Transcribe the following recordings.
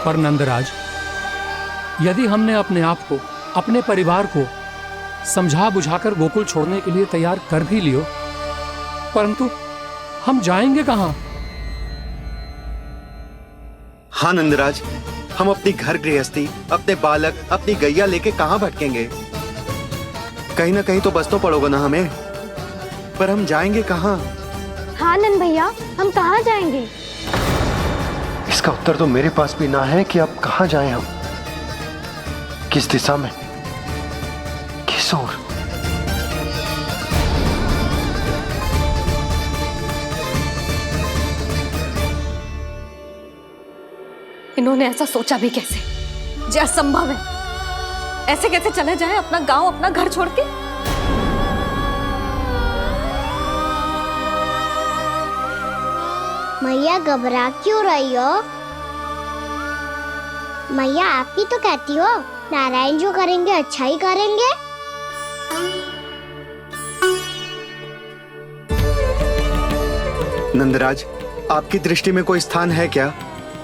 पर नंदराज, यदि हमने अपने आप को, अपने परिवार को समझा बुझाकर गोकुल छोड़ने के लिए तैयार कर भी लियो, परंतु हम जाएंगे कहां? हाँ नंदराज, हम अपनी घर गृहस्थी, अपने बालक, अपनी गैया लेके कहां भटकेंगे? कहीं ना कहीं तो बस तो पड़ोगे ना हमें, पर हम जाएंगे कहां? हाँ नंद भैया, हम कहाँ जाएंगे? इसका उत्तर तो मेरे पास भी ना है कि अब कहां जाएं हम, किस दिशा में, किस ओर। इन्होंने ऐसा सोचा भी कैसे, जो असंभव है। ऐसे कैसे चले जाएं अपना गांव, अपना घर छोड़ के? मैया घबरा क्यों रही हो? मैया आप ही तो कहती हो नारायण जो करेंगे अच्छा ही करेंगे। नंदराज, आपकी दृष्टि में कोई स्थान है क्या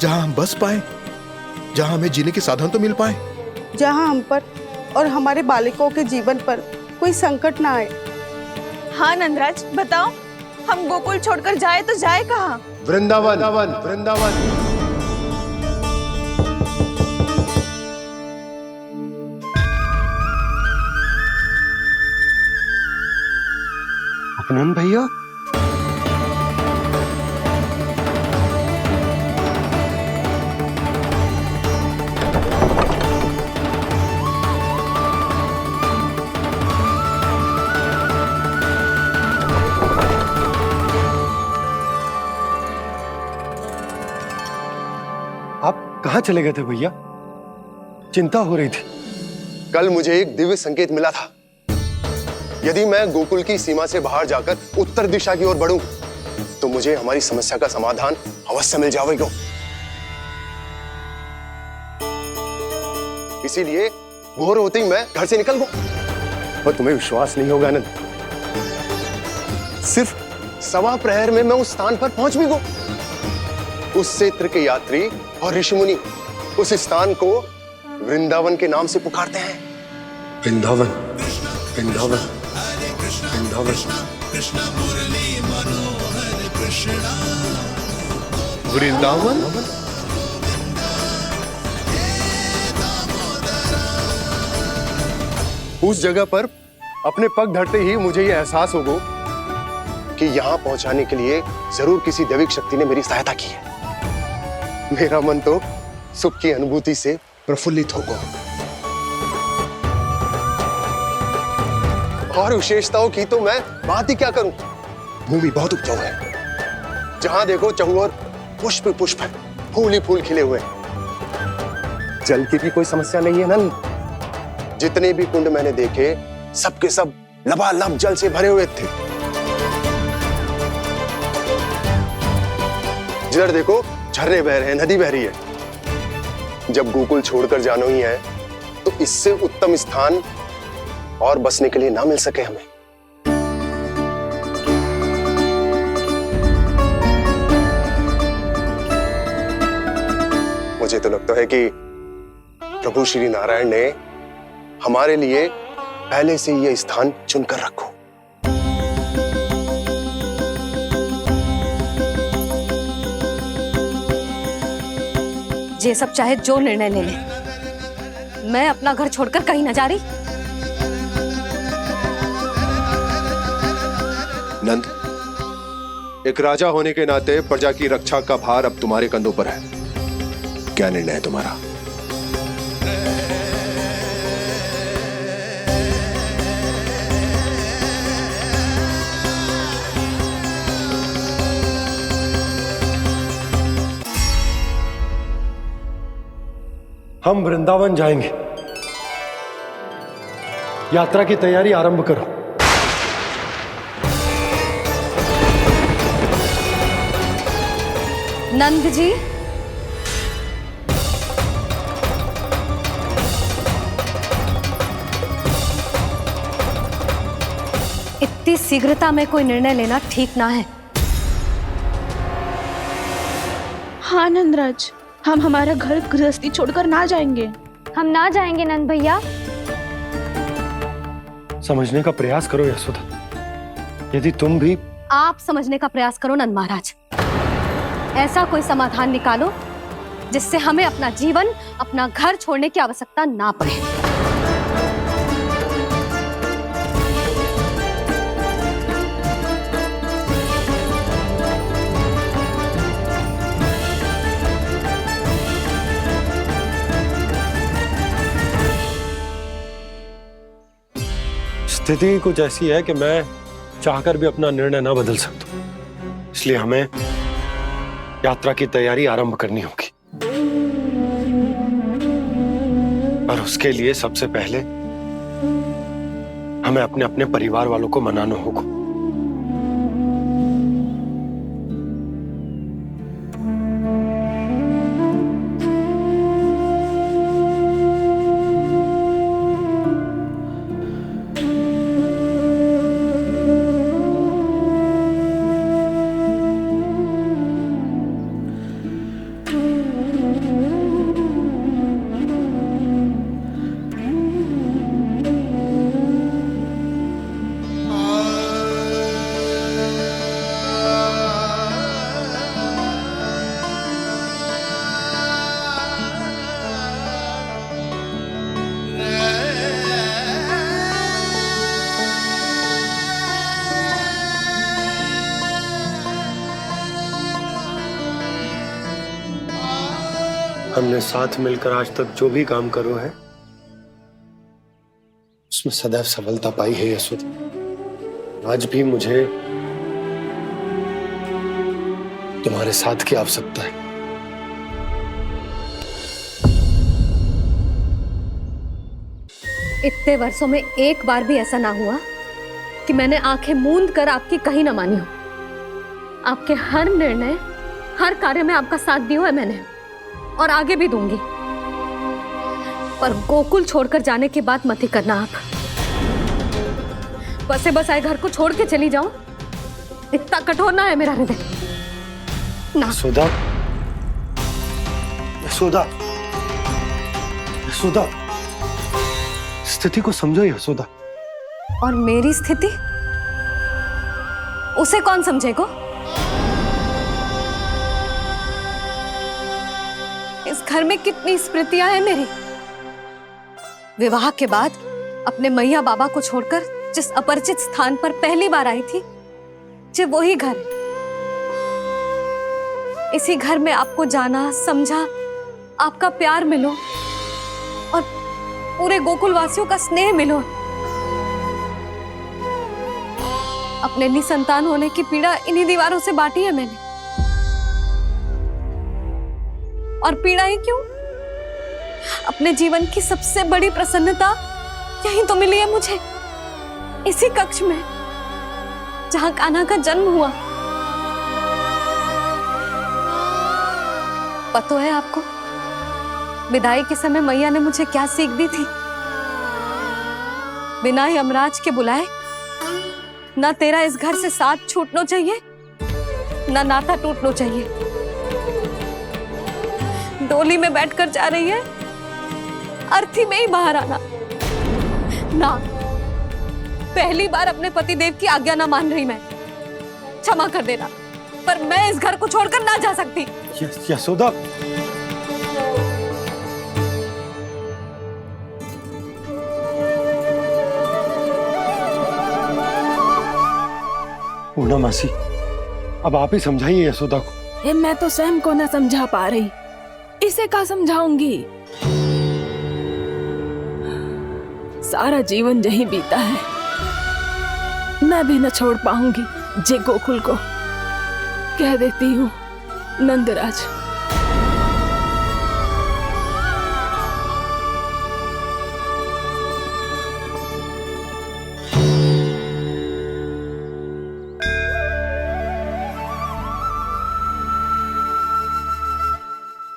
जहां हम बस पाए, जहां हमें जीने के साधन तो मिल पाए, जहां हम पर और हमारे बालकों के जीवन पर कोई संकट ना आए। हाँ नंदराज, बताओ, हम गोकुल छोड़कर जाए तो जाए कहाँ? वृंदावन, वृंदावन। उपनंद भैया, आप कहां चले गए थे भैया? चिंता हो रही थी। कल मुझे एक दिव्य संकेत मिला था। यदि मैं गोकुल की सीमा से बाहर जाकर उत्तर दिशा की ओर बढ़ूं, तो मुझे हमारी समस्या का समाधान अवश्य मिल जाएगा। इसीलिए भोर होते ही मैं घर से निकल गया। और तुम्हें विश्वास नहीं होगा आनंद, सिर्फ सवा प्रहर में मैं उस स्थान पर पहुंच भी गया। उस क्षेत्र के यात्री और ऋषिमुनि उस स्थान को वृंदावन के नाम से पुकारते हैं। वृंदावन, वृंदावन, वृंदावन। वृंदावन। उस जगह पर अपने पग धरते ही मुझे यह एहसास होगा कि यहां पहुंचाने के लिए जरूर किसी दैविक शक्ति ने मेरी सहायता की है। मेरा मन तो सुख की अनुभूति से प्रफुल्लित होगा। और विशेषताओं की तो मैं बात ही क्या करूं। भूमि बहुत उपजाऊ है, जहां देखो चहुओर पुष्प पुष्प है, फूल ही फूल खिले हुए हैं। जल की भी कोई समस्या नहीं है नंद। जितने भी कुंड मैंने देखे, सबके सब लबालब जल से भरे हुए थे। जिधर देखो झरने बह रहे हैं, नदी बह रही है। जब गोकुल छोड़कर जाना ही है, तो इससे उत्तम स्थान और बसने के लिए ना मिल सके हमें। मुझे तो लगता है कि प्रभु श्री नारायण ने हमारे लिए पहले से यह स्थान चुनकर रखो। ये सब चाहे जो निर्णय ले ले, मैं अपना घर छोड़कर कहीं न जा रही। नंद, एक राजा होने के नाते प्रजा की रक्षा का भार अब तुम्हारे कंधों पर है। क्या निर्णय है तुम्हारा? हम वृंदावन जाएंगे। यात्रा की तैयारी आरंभ करो। नंद जी, इतनी शीघ्रता में कोई निर्णय लेना ठीक ना है। हाँ नंदराज, हम हमारा घर गृहस्थी छोड़कर ना जाएंगे। हम ना जाएंगे नंद भैया। समझने का प्रयास करो यशोदा। यदि तुम भी आप समझने का प्रयास करो नंद महाराज। ऐसा कोई समाधान निकालो जिससे हमें अपना जीवन, अपना घर छोड़ने की आवश्यकता ना पड़े। स्थिति कुछ ऐसी है कि मैं चाहकर भी अपना निर्णय ना बदल सकता, इसलिए हमें यात्रा की तैयारी आरंभ करनी होगी। और उसके लिए सबसे पहले हमें अपने अपने परिवार वालों को मनाना होगा। हमने साथ मिलकर आज तक जो भी काम करो है उसमें सदैव सफलता पाई है यशोदा। आज भी मुझे तुम्हारे साथ की आवश्यकता है। इतने वर्षों में एक बार भी ऐसा ना हुआ कि मैंने आंखें मूंद कर आपकी कहीं ना मानी हो। आपके हर निर्णय, हर कार्य में आपका साथ दिया है मैंने, और आगे भी दूंगी। पर गोकुल छोड़कर जाने की बात मत ही करना आप। बसे बसाए घर को छोड़ के चली जाऊं, इतना कठोर ना है मेरा हृदय ना। यशोदा, यशोदा, यशोदा, स्थिति को समझो यशोदा। और मेरी स्थिति उसे कौन समझेगा? इस घर में कितनी स्मृतियां हैं मेरी। विवाह के बाद अपने मैया बाबा को छोड़कर जिस अपरिचित स्थान पर पहली बार आई थी, जो वही घर है। इसी घर में आपको जाना, समझा, आपका प्यार मिलो और पूरे गोकुल वासियों का स्नेह मिलो। अपने निसंतान होने की पीड़ा इन्हीं दीवारों से बांटी है मैंने। और पीड़ा ही क्यों? अपने जीवन की सबसे बड़ी प्रसन्नता यही तो मिली है मुझे, इसी कक्ष में जहां कान्हा का जन्म हुआ। पता है आपको विदाई के समय मैया ने मुझे क्या सीख दी थी? बिना ही यमराज के बुलाए ना तेरा इस घर से साथ छूटना चाहिए, ना नाता टूटना चाहिए। डोली में बैठकर जा रही है, अर्थी में ही बाहर आना ना। पहली बार अपने पतिदेव की आज्ञा ना मान रही मैं, क्षमा कर देना, पर मैं इस घर को छोड़कर ना जा सकती। यशोदा, पूर्णा मासी, अब आप ही समझाइए यशोदा को। मैं तो स्वयं को ना समझा पा रही, इसे क्या समझाऊंगी? सारा जीवन यही बीता है, मैं भी न छोड़ पाऊंगी जे गोकुल को। कह देती हूँ नंदराज।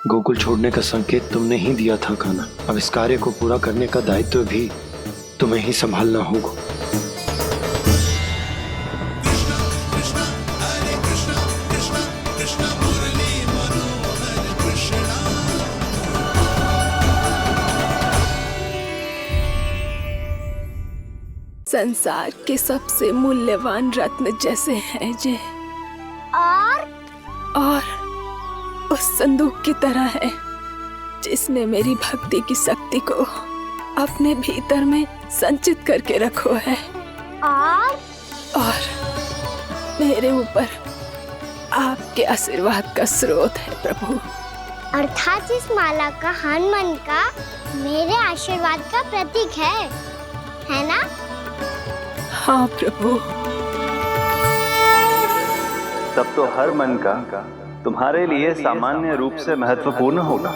गोकुल छोड़ने का संकेत तुमने ही दिया था कान्हा। अब इस कार्य को पूरा करने का दायित्व भी तुम्हें ही संभालना होगा। कृष्ण कृष्ण कृष्ण मुरली मनोहर कृष्ण। संसार के सबसे मूल्यवान रत्न जैसे हैं जे, और उस संदूक की तरह है जिसने मेरी भक्ति की शक्ति को अपने भीतर में संचित करके रखो है, और मेरे ऊपर आपके आशीर्वाद का स्रोत है प्रभु। अर्थात इस माला का हनुमान का मेरे आशीर्वाद का प्रतीक है ना? हाँ प्रभु। तब तो हर मन का तुम्हारे लिए सामान्य रूप से महत्वपूर्ण होगा।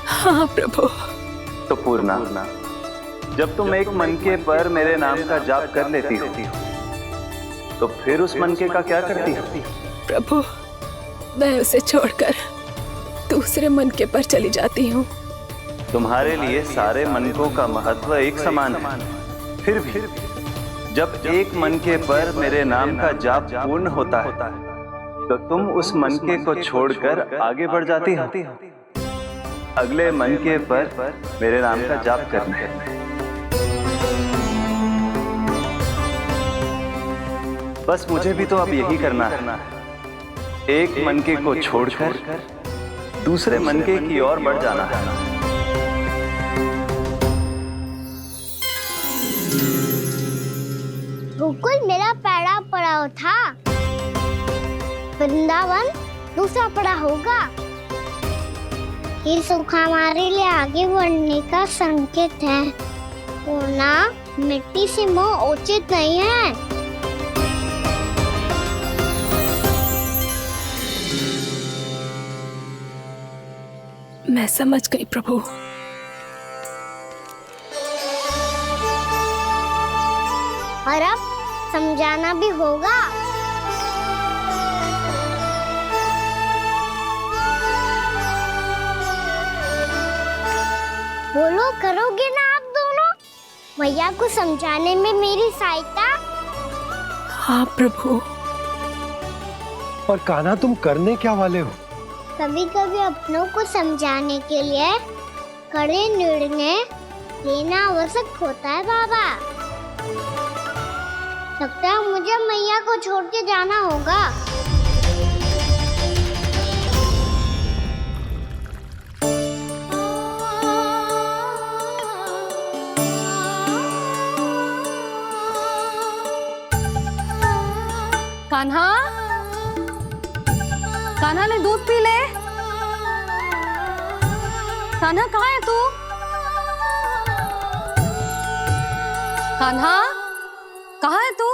हाँ प्रभु। तो पूर्णा, जब तुम एक मनके पर मेरे नाम का जाप कर लेती हो तो फिर उस मनके का क्या करती हो? प्रभु, मैं उसे छोड़कर दूसरे मनके पर चली जाती हूँ। तुम्हारे लिए सारे मनकों का महत्व एक समान है। फिर भी जब एक मनके पर मेरे नाम का जाप पूर्ण होता है तो तुम उस मनके को छोड़कर आगे बढ़ जाती हो अगले मनके पर मेरे नाम का जाप करने। बस मुझे भी तो अब यही करना है, एक मनके को छोड़कर दूसरे मनके की ओर बढ़ जाना है। गोकुल मेरा पहला पड़ाव था, वृंदावन दूसरा पड़ा होगा। ये सुख हमारे लिए आगे बढ़ने का संकेत है। पूर्णा, मिट्टी से मोह उचित नहीं है। मैं समझ गई प्रभु। और अब समझाना भी होगा। बोलो, करोगे ना आप दोनों? मैया को समझाने में मेरी सहायता? हाँ प्रभु। और कान्हा, तुम करने क्या वाले हो? कभी कभी अपनों को समझाने के लिए कड़े निर्णय लेना आवश्यक होता है बाबा। लगता है मुझे मैया को छोड़ के जाना होगा। कान्हा, कान्हा ने दूध पी ले। कान्हा कहाँ है तू? कान्हा, कहाँ है तू?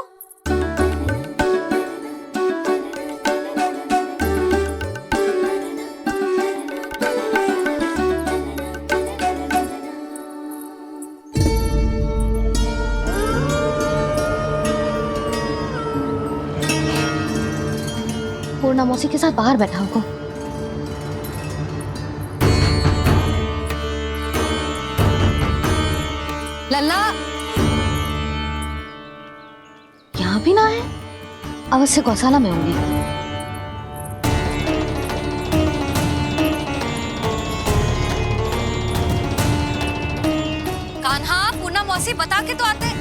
पूर्णा मौसी के साथ बाहर बैठा होगा। लल्ला, यहाँ भी ना है। अवश्य गौशाला में होंगे। कान्हा, पूर्णा मौसी बता के तो आते।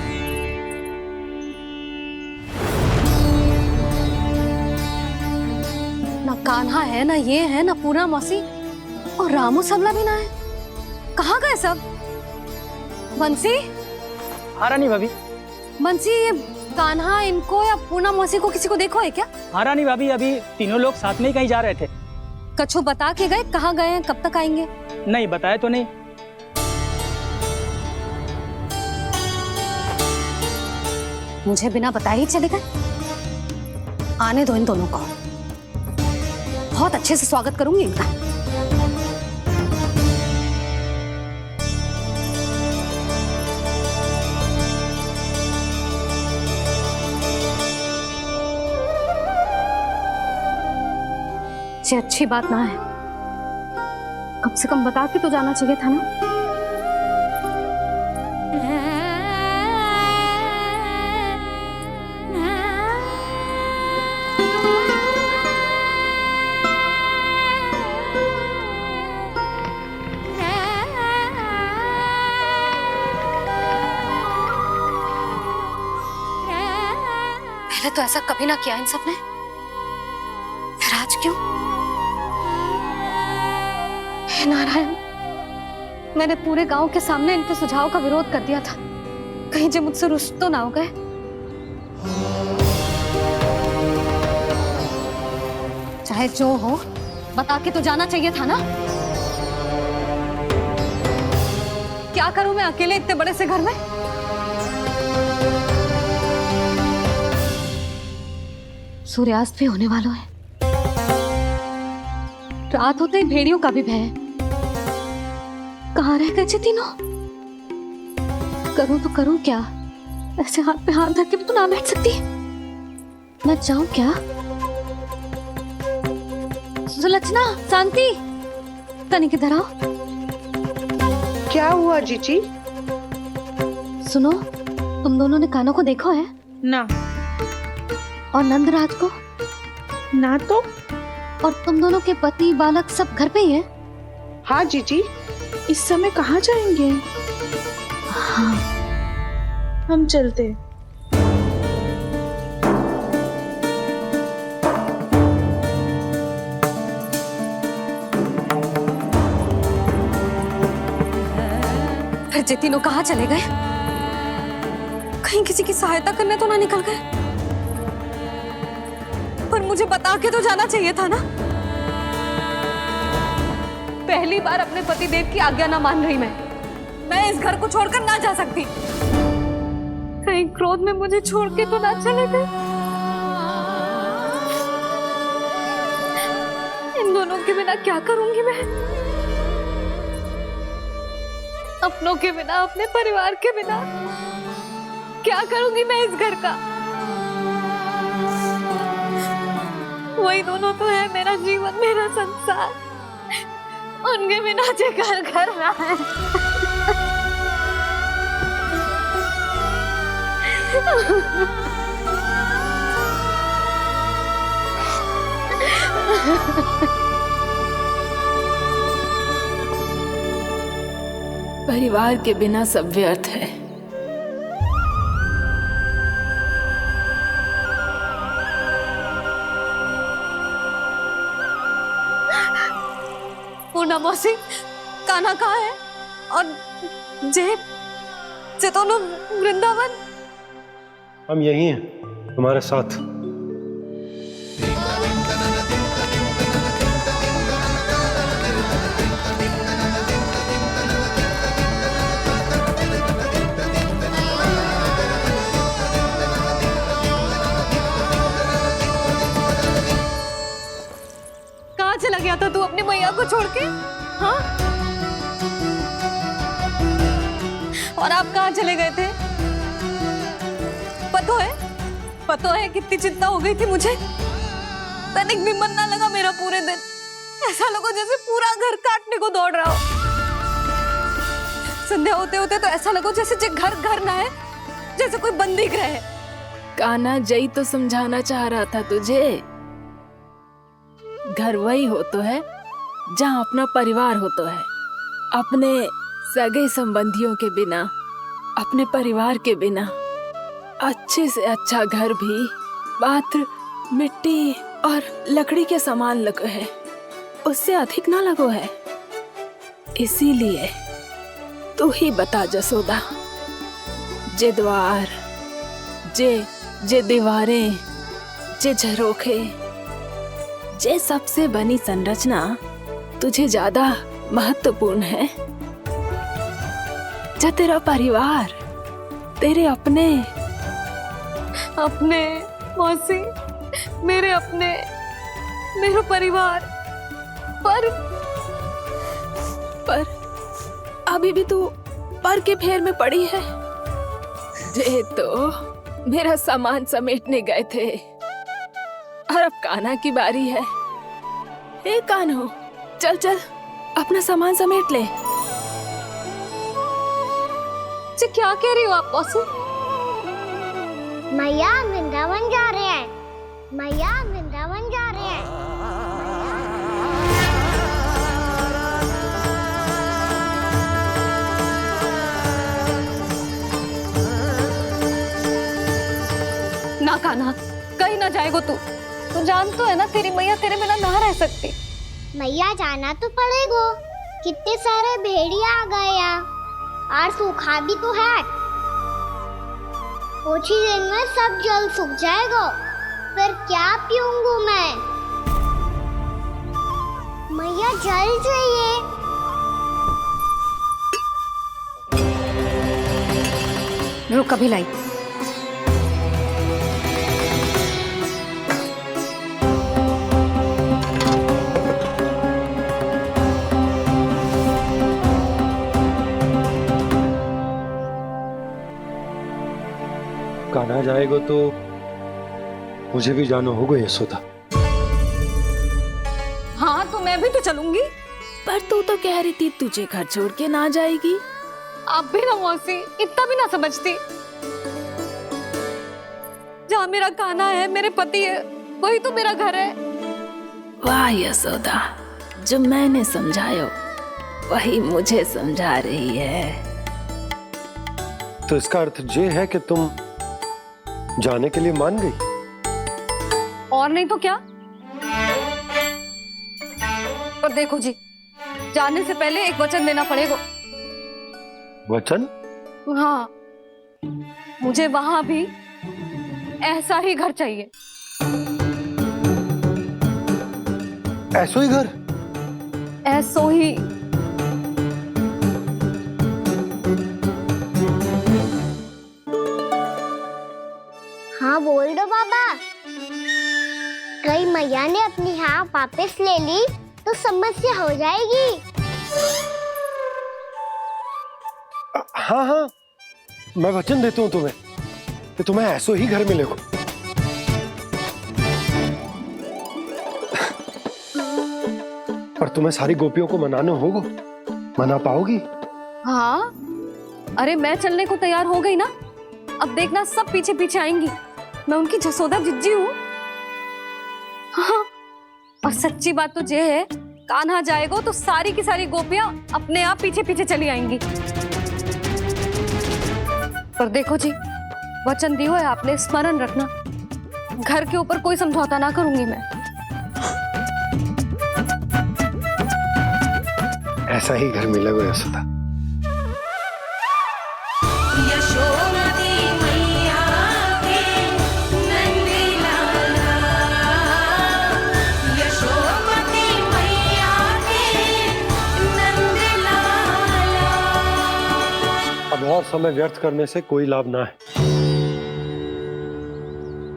ना कान्हा है, ना ये है, ना पूर्णा मौसी, और रामू सबला भी ना है। कहाँ गए सब? बंसी? हाँ रानी भाभी। बंसी, ये कान्हा इनको या पूर्णा मौसी को किसी को देखो है क्या? हाँ रानी भाभी, अभी तीनों लोग साथ में ही कहीं जा रहे थे। कछु बता के गए कहाँ गए हैं, कब तक आएंगे? नहीं बताया तो नहीं। मुझे बिना बताए ही चले गए। आने दो इन दोनों को, बहुत अच्छे से स्वागत करूंगी इनका। ये अच्छी बात ना है, कम से कम बता के तो जाना चाहिए था ना। पहले तो ऐसा कभी ना किया इन सब ने, फिर आज क्यों? हे नारायण, मैंने पूरे गांव के सामने इनके सुझाव का विरोध कर दिया था, कहीं जो मुझसे रुष्ट तो ना हो गए। चाहे जो हो, बता के तो जाना चाहिए था ना। क्या करूं मैं अकेले इतने बड़े से घर में? सूर्यास्त भी होने वाला है, रात होते ही भेड़ियों का भी भय है। कहाँ रह गए तीनों? करूं तो करूं क्या? ऐसे हाथ पे हाथ धर के तो ना बैठ सकती। मैं जाऊं क्या? सुलक्षणा, शांति, तनिक इधर आओ। क्या हुआ जीजी? सुनो, तुम दोनों ने कानों को देखो है ना। और नंदराज को ना। तो और तुम दोनों के पति बालक सब घर पे ही हैं? हाँ जीजी, इस समय कहाँ जाएंगे? हाँ। हम चलते। फिर ये तीनों कहाँ चले गए? कहीं किसी की सहायता करने तो ना निकल गए? पर मुझे बता के तो जाना चाहिए था ना। पहली बार अपने पति देव की आज्ञा ना मान रही मैं इस घर को छोड़कर ना जा सकती। कहीं क्रोध में मुझे छोड़ के तो ना चले गए। इन दोनों के बिना क्या करूंगी मैं? अपनों के बिना, अपने परिवार के बिना क्या करूंगी मैं इस घर का? वही दोनों तो है मेरा जीवन, मेरा संसार। उनके बिना जो घर घर रहा है। परिवार के बिना सब व्यर्थ है। पूना मौसी, कान्हा कहाँ है? और जे दोनों वृंदावन? हम यही हैं, तुम्हारे साथ। कहाँ चला गया था तू अपनी मैया को छोड़ के? हाँ? और आप कहाँ चले गए थे? पतो है कितनी चिंता हो गई थी मुझे। तनिक भी मन ना लगा मेरा पूरे दिन। ऐसा लगा जैसे पूरा घर काटने को दौड़ रहा हो। संध्या होते होते तो ऐसा लगा जैसे घर घर ना है, जैसे कोई बंदी गृह है। कान्हा, जय तो समझाना चाह रहा था तुझे। घर वही हो तो है जहाँ अपना परिवार हो तो है। अपने सगे संबंधियों के बिना, अपने परिवार के बिना अच्छे से अच्छा घर भी मात्र मिट्टी और लकड़ी के समान लगो है, उससे अधिक ना लगो है। इसीलिए तू ही बता जसोदा, जे द्वार, जे दीवारें, जे झरोखे, जे सबसे बनी संरचना तुझे ज्यादा महत्वपूर्ण है? जा तेरा परिवार, तेरे अपने मौसी, मेरा परिवार। पर अभी भी तू पर के फेर में पड़ी है। जे तो मेरा सामान समेटने गए थे और अब कान्हा की बारी है। हे कान्हो, चल चल अपना सामान समेट ले। क्या कह रही हो आप मौसी? मैया वृंदावन जा रहे हैं। मैया वृंदावन जा रहे हैं। ना कान्हा, कहीं ना जाएगो तू जान तो है ना तेरी मैया तेरे बिना ना रह सकती। मैया जाना तो पड़ेगा, कितने सारे भेड़िया आ गए यहाँ और सूखा भी तो है। कुछ ही दिन में सब जल सूख जाएगा, फिर क्या पीऊंगी मैं? मैया जल चाहिए। रुक अभी लाई। कान्हा जाएगा तो मुझे भी जाना होगा यशोदा। हाँ तो मैं भी तो चलूंगी। पर तू तो कह रही थी तुझे घर छोड़ के ना जाएगी। आप भी ना मौसी इतना भी ना समझती। जहाँ मेरा कान्हा है, मेरे पति है, वही तो मेरा घर है। वाह यशोदा, जो मैंने समझायो वही मुझे समझा रही है। तो इसका अर्थ ये है कि तुम जाने के लिए मान गई? और नहीं तो क्या। पर देखो जी, जाने से पहले एक वचन देना पड़ेगा। वचन? हाँ, मुझे वहां भी ऐसा ही घर चाहिए। ऐसो ही घर? ऐसो ही। हाँ बोल दो बाबा। कहीं मैया ने अपनी हाँ वापस ले ली तो समस्या हो जाएगी। हाँ हाँ, मैं वचन देता हूँ तुम्हें कि तुम्हें ऐसो ही घर मिलेगा। पर तुम्हें सारी गोपियों को मनाना होगा। मना पाओगी? हाँ, अरे मैं चलने को तैयार हो गई ना। अब देखना सब पीछे पीछे आएंगी। मैं उनकी जसोदा जिज्जी हूँ। हाँ, और सच्ची बात तो ये है, कान्हा जाएगा तो सारी की सारी गोपियां अपने आप पीछे पीछे चली आएंगी। पर देखो जी, वचन दियो है आपने, स्मरण रखना। घर के ऊपर कोई समझौता ना करूंगी मैं। ऐसा ही घर मिलेगा यशोदा। अब और समय व्यर्थ करने से कोई लाभ ना है।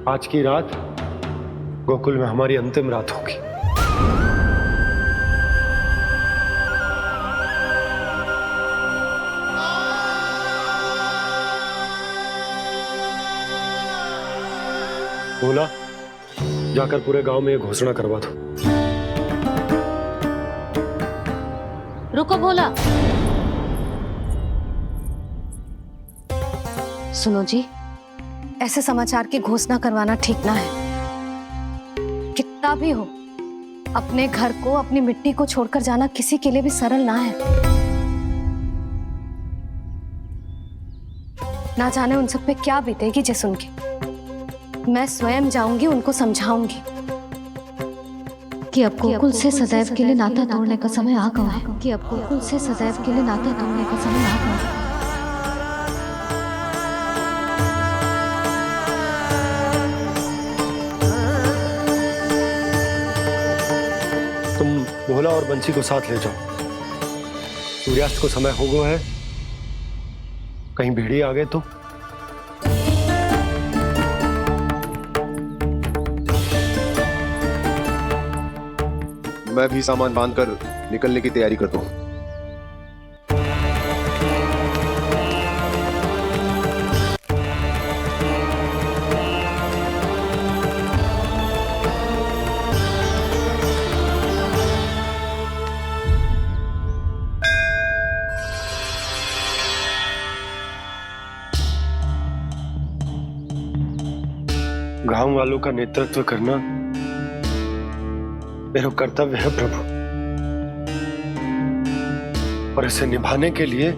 आज की रात गोकुल में हमारी अंतिम रात होगी। बोला, जाकर पूरे गांव में ये घोषणा करवा दो। रुको भोला। सुनो जी, ऐसे समाचार की घोषणा करवाना ठीक ना है। कितना भी हो, अपने घर को, अपनी मिट्टी को छोड़कर जाना किसी के लिए भी सरल ना है। ना जाने उन सब पे क्या बीतेगी जे सुन के। मैं स्वयं जाऊंगी, उनको समझाऊंगी कि अब गोकुल से सदैव के लिए नाता तोड़ने का समय आ गया है। कि अब गोकुल से सदैव के लिए नाता तोड़ने का समय आ गया है। तुम भोला और बंसी को साथ ले जाओ। सूर्यास्त को समय हो गया है, कहीं भेड़िए आ गए तो। मैं भी सामान बांधकर निकलने की तैयारी करता हूँ। गांव वालों का नेतृत्व करना मेरा कर्तव्य है प्रभु, और इसे निभाने के लिए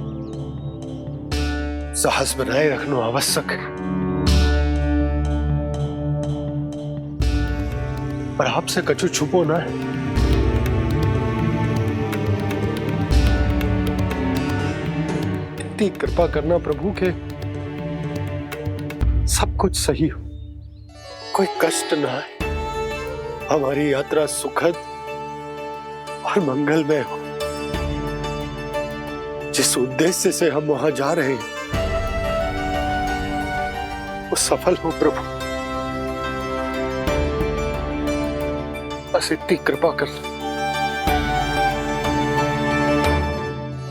साहस बनाए रखना आवश्यक है। पर आपसे कछु छुपो ना है। इतनी कृपा करना प्रभु के सब कुछ सही हो, कोई कष्ट ना आए, हमारी यात्रा सुखद और मंगलमय हो। जिस उद्देश्य से हम वहां जा रहे हैं वो सफल हो प्रभु, बस इतनी कृपा कर।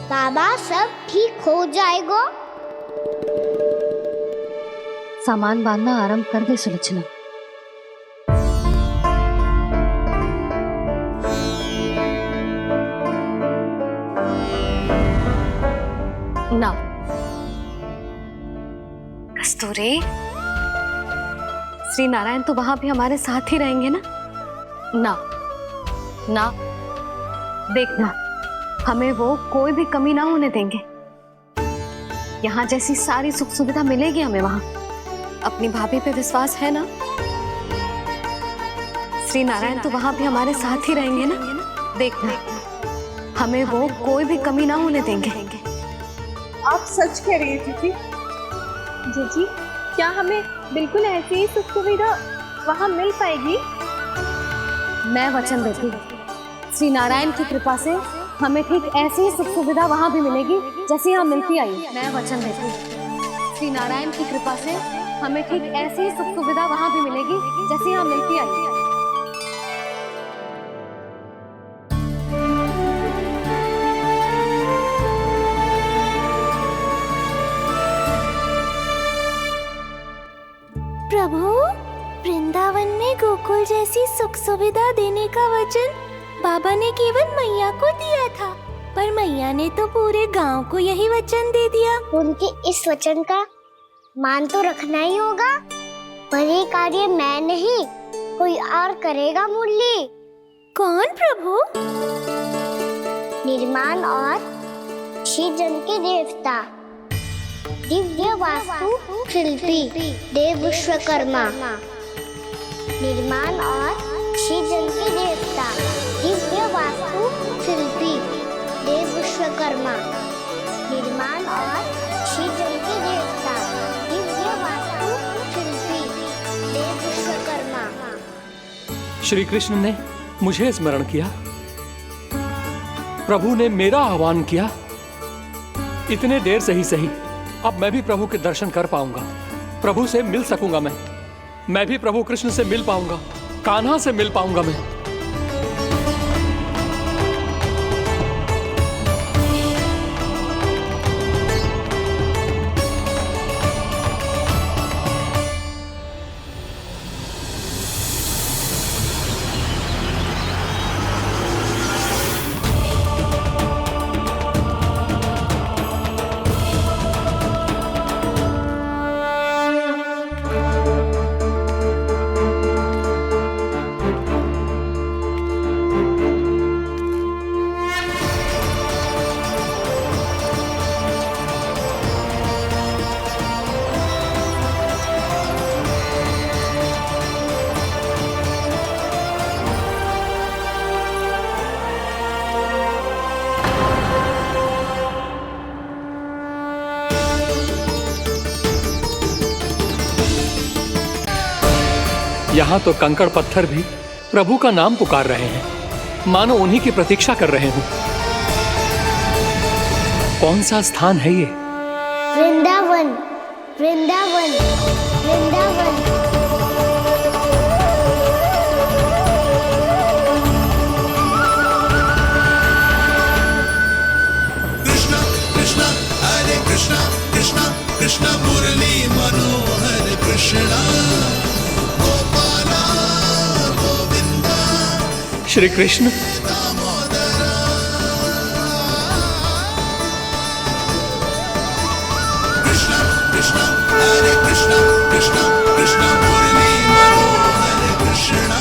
बाबा सब ठीक हो जाएगा। सामान बांधना आरंभ कर दे सुलोचना। ना कस्तूरी, श्री नारायण तो वहां भी हमारे साथ ही रहेंगे ना? ना ना, देखना हमें वो कोई भी कमी ना होने देंगे। यहाँ जैसी सारी सुख सुविधा मिलेगी हमें वहां। अपनी भाभी पे विश्वास है ना? श्री नारायण तो वहां भी हमारे साथ ही रहेंगे ना? देखना हमें वो कोई भी कमी ना होने देंगे। आप सच कह रही है जीजी। जीजी, क्या हमें बिल्कुल ऐसी ही सुख सुविधा वहाँ मिल पाएगी? मैं वचन देती हूँ, श्री नारायण की कृपा से हमें ठीक ऐसी ही सुख सुविधा वहाँ भी मिलेगी जैसी यहाँ मिलती आई। मैं वचन देती हूँ, श्री नारायण की कृपा से हमें ठीक ऐसी ही सुख सुविधा वहाँ भी मिलेगी जैसी यहाँ मिलती आई। प्रभु, वृंदावन में गोकुल जैसी सुख सुविधा देने का वचन बाबा ने केवल मैया को दिया था, पर मैया ने तो पूरे गांव को यही वचन दे दिया। उनके इस वचन का मान तो रखना ही होगा, पर ये कार्य मैं नहीं कोई और करेगा। मुरली कौन प्रभु? निर्माण और श्रीजन के देवता, दिव्य वास्तु शिल्पी देव विश्वकर्मा। निर्माण और श्रीजन के देवता, दिव्य वास्तु शिल्पी देव विश्वकर्मा। निर्माण और श्रीजन के देवता, दिव्य वास्तु शिल्पी देव विश्वकर्मा। श्री कृष्ण ने मुझे स्मरण किया, प्रभु ने मेरा आह्वान किया। इतने देर से ही सही, अब मैं भी प्रभु के दर्शन कर पाऊंगा, प्रभु से मिल सकूंगा। मैं भी प्रभु कृष्ण से मिल पाऊंगा, कान्हा से मिल पाऊंगा मैं। यहाँ तो कंकड़ पत्थर भी प्रभु का नाम पुकार रहे हैं, मानो उन्हीं की प्रतीक्षा कर रहे हों। कौन सा स्थान है ये? वृंदावन, वृंदावन, वृंदावन। कृष्णा कृष्णा हरे कृष्णा, कृष्णा कृष्णा मुरली मनोहर कृष्णा। श्री कृष्ण, कृष्णा कृष्णा हरे कृष्णा, कृष्णा कृष्णा मुरली मनोहर कृष्णा।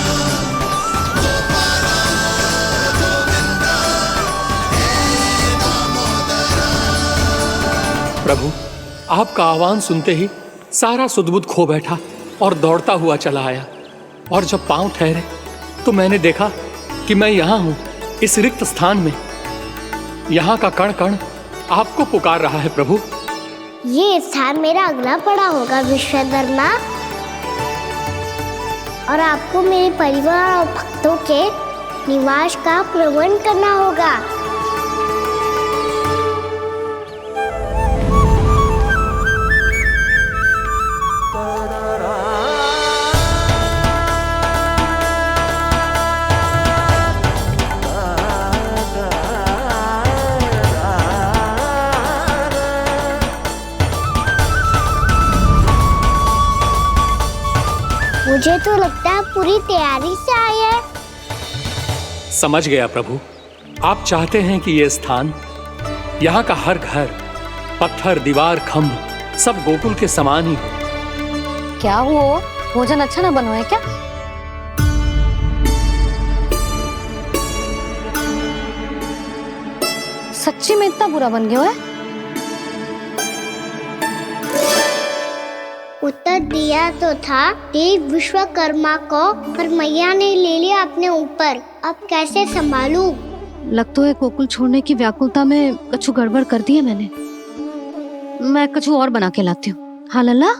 प्रभु आपका आह्वान सुनते ही सारा सुध-बुध खो बैठा और दौड़ता हुआ चला आया, और जब पांव ठहरे तो मैंने देखा कि मैं यहाँ हूँ, इस रिक्त स्थान में। यहाँ का कण कण आपको पुकार रहा है प्रभु। ये स्थान मेरा अगला पड़ा होगा विश्वकर्मा, और आपको मेरे परिवार और भक्तों के निवास का प्रबंध करना होगा। मुझे तो लगता है पूरी तैयारी से आए हैं। समझ गया प्रभु, आप चाहते हैं कि यह स्थान, यहाँ का हर घर, पत्थर, दीवार, खंभ सब गोकुल के समान ही हो। क्या हुआ? भोजन अच्छा ना बनो है क्या? सच्ची में इतना बुरा बन गया है? उत्तर दिया तो था देव विश्वकर्मा को, पर मैया ने ले लिया अपने ऊपर। अब कैसे संभालूं? लगता है गोकुल छोड़ने की व्याकुलता में कछु गड़बड़ कर दी है मैंने। मैं कछु और बना के लाती हूँ। हाँ लल्ला?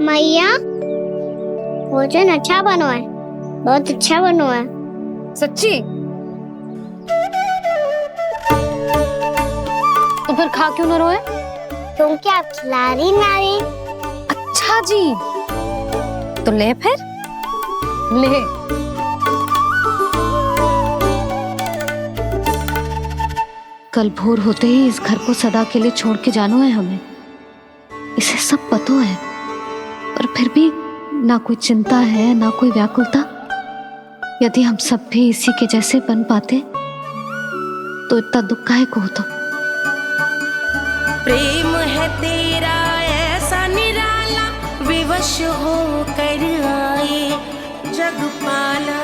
मैया, भोजन अच्छा बनो है, बहुत अच्छा बनो है। सच्ची? तो फिर खा क्यों न रोए? तुम क्या खिला रही नारी? अच्छा जी, तो ले फिर ले। कल भोर होते ही इस घर को सदा के लिए छोड़ के जाना है हमें। इसे सब पता है, पर फिर भी ना कोई चिंता है ना कोई व्याकुलता। यदि हम सब भी इसी के जैसे बन पाते तो इतना दुख काहे को होता। प्रेम है तेरा ऐसा निराला, विवश हो कर आए जगपाला।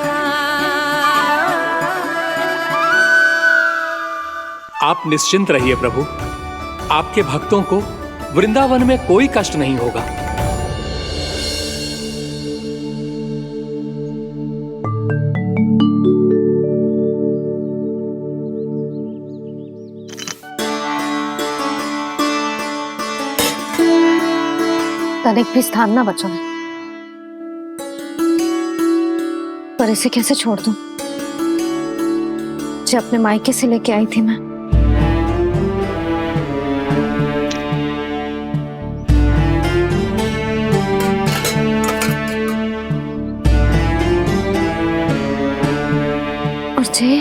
आप निश्चिंत रहिए प्रभु, आपके भक्तों को वृंदावन में कोई कष्ट नहीं होगा। तनिक भी स्थान ना बचो है, पर इसे कैसे छोड़ दूं जो अपने मायके से लेके आई थी मैं। और जे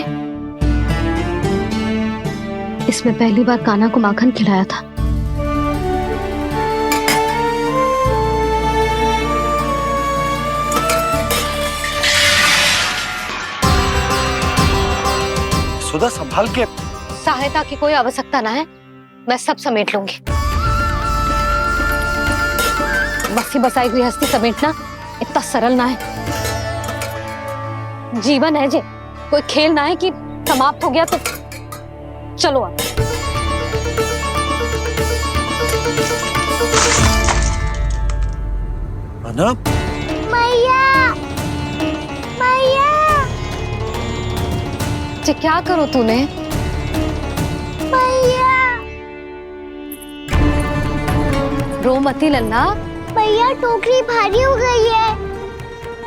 इसमें पहली बार कान्हा को माखन खिलाया था। सुधा संभाल के। सहायता की कोई आवश्यकता ना है, मैं सब समेट लूंगी। बसी बसाई हुई हस्ती समेटना इतना सरल ना है। जीवन है जे, कोई खेल ना है कि समाप्त हो गया तो चलो आप। अना? मैया, मैया, क्या करो तूने? मैया, रो मती लल्ला। भैया टोकरी भारी हो गई है।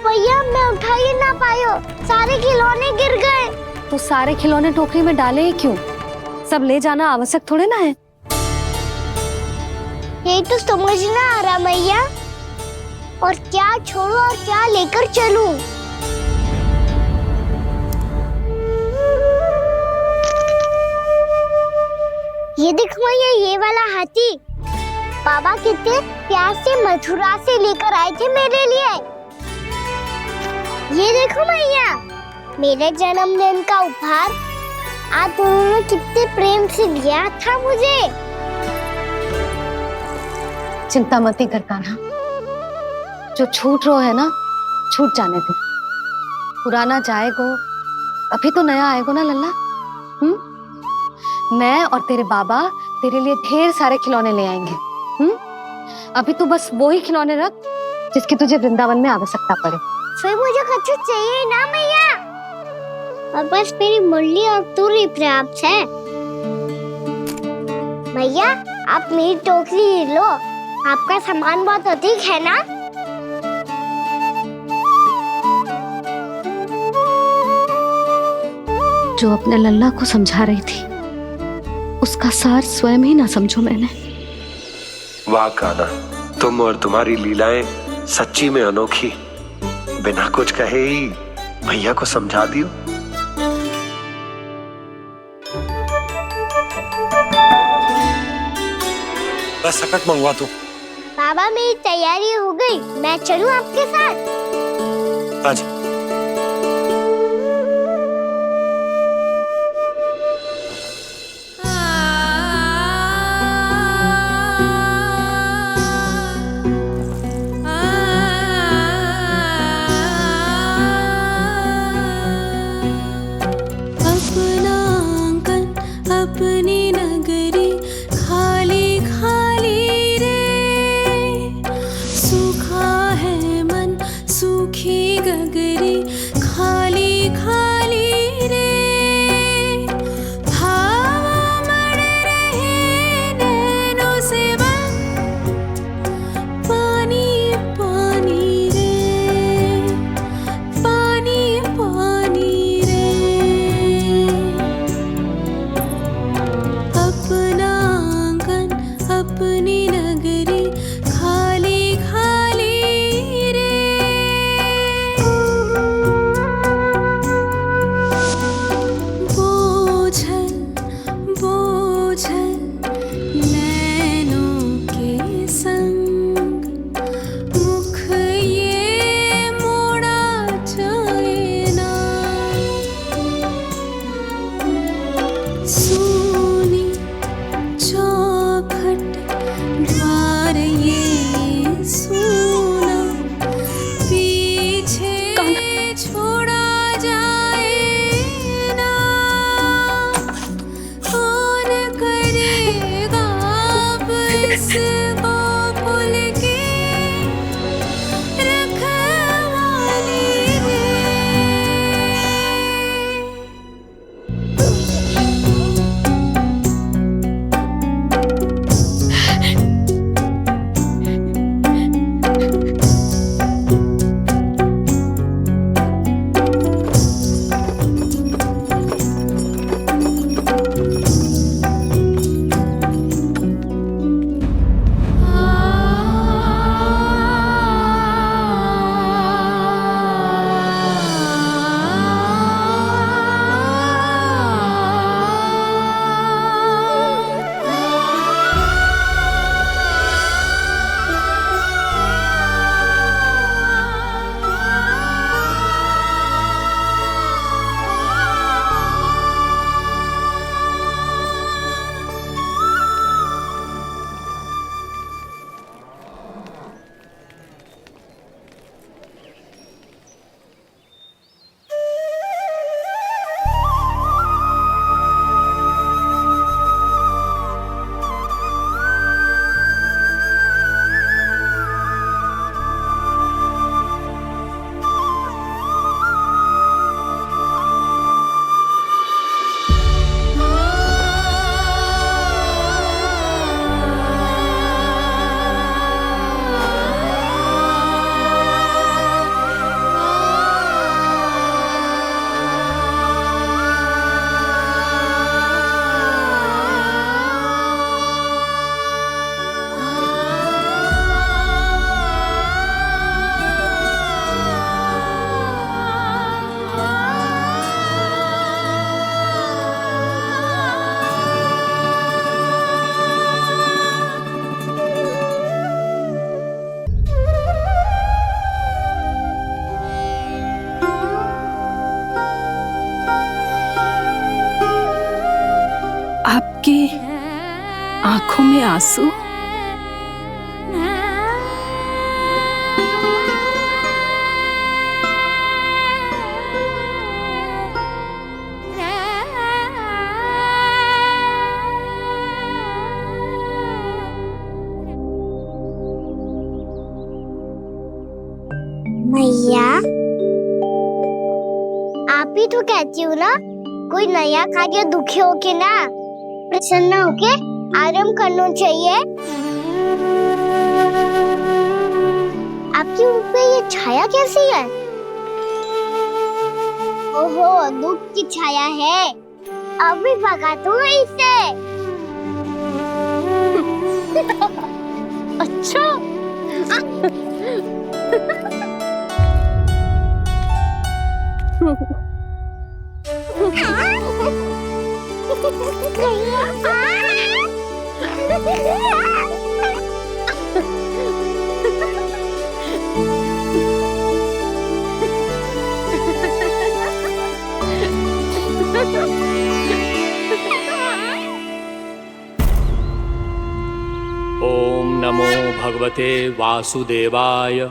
भैया मैं उठा ही ना पायो, सारे खिलौने गिर गए। तो सारे खिलौने टोकरी में डाले ही क्यों? सब ले जाना आवश्यक थोड़े ना है। यही तो समझ ना आ रहा मैया, और क्या छोड़ू और क्या लेकर चलूं? ये देखो मैया, ये वाला हाथी बाबा कितने प्यार से मथुरा से लेकर आए थे मेरे लिए। ये देखो मैया, मेरे जन्मदिन का उपहार आप उन्होंने कितने प्रेम से दिया था मुझे। चिंता मत कर कान्हा, जो छूट रो है ना छूट जाने दे। पुराना जाएगो, अभी तो नया आएगो ना लल्ला। मैं और तेरे बाबा तेरे लिए ढेर सारे खिलौने ले आएंगे। अभी तू बस वो ही खिलौने रख जिसकी तुझे वृंदावन में आवश्यकता पड़े। फिर मुझे कच्चू चाहिए ना मैया। और बस मेरी मुरली और तूरी पर्याप्त है। भैया आप मेरी टोकरी लो, आपका सामान बहुत अधिक है ना। जो अपने लल्ला को समझा रही थी उसका सार स्वयं ही ना समझो मैंने। वाह कान्हा, तुम और तुम्हारी लीलाएं सच्ची में अनोखी। बिना कुछ कहे ही भैया को समझा दियो। बस सकट मंगवा दो। बाबा मेरी तैयारी हो गई, मैं चलूं आपके साथ? आज अपना आंगन अपनी नगरी खाली खाली रे, सूखा है मन सूखी गगरी खाली खाली रे, हवा मर रहे नैनों से बंद पानी पानी रे, पानी पानी रे। अपना आंगन अपनी नगरी खाली खाली रे। बोझल बोझल नैनों के संग मुख ये मोड़ा जाए ना, सूनी चौखट द्वार ये सूना पीछे छोड़ा जाए ना, कौन करेगा अब इसको भूल के रखवाली रे। आपकी आंखों में आंसू? मैया भी तो कहती हूँ ना, कोई नया कार्य दुखी होके ना प्रसन्न होके आराम करना चाहिए। आपकी मुख पे ये छाया कैसी है? ओहो, दुख की छाया है। अभी भगा दो इसे। अच्छा। ओम नमो भगवते वासुदेवाय।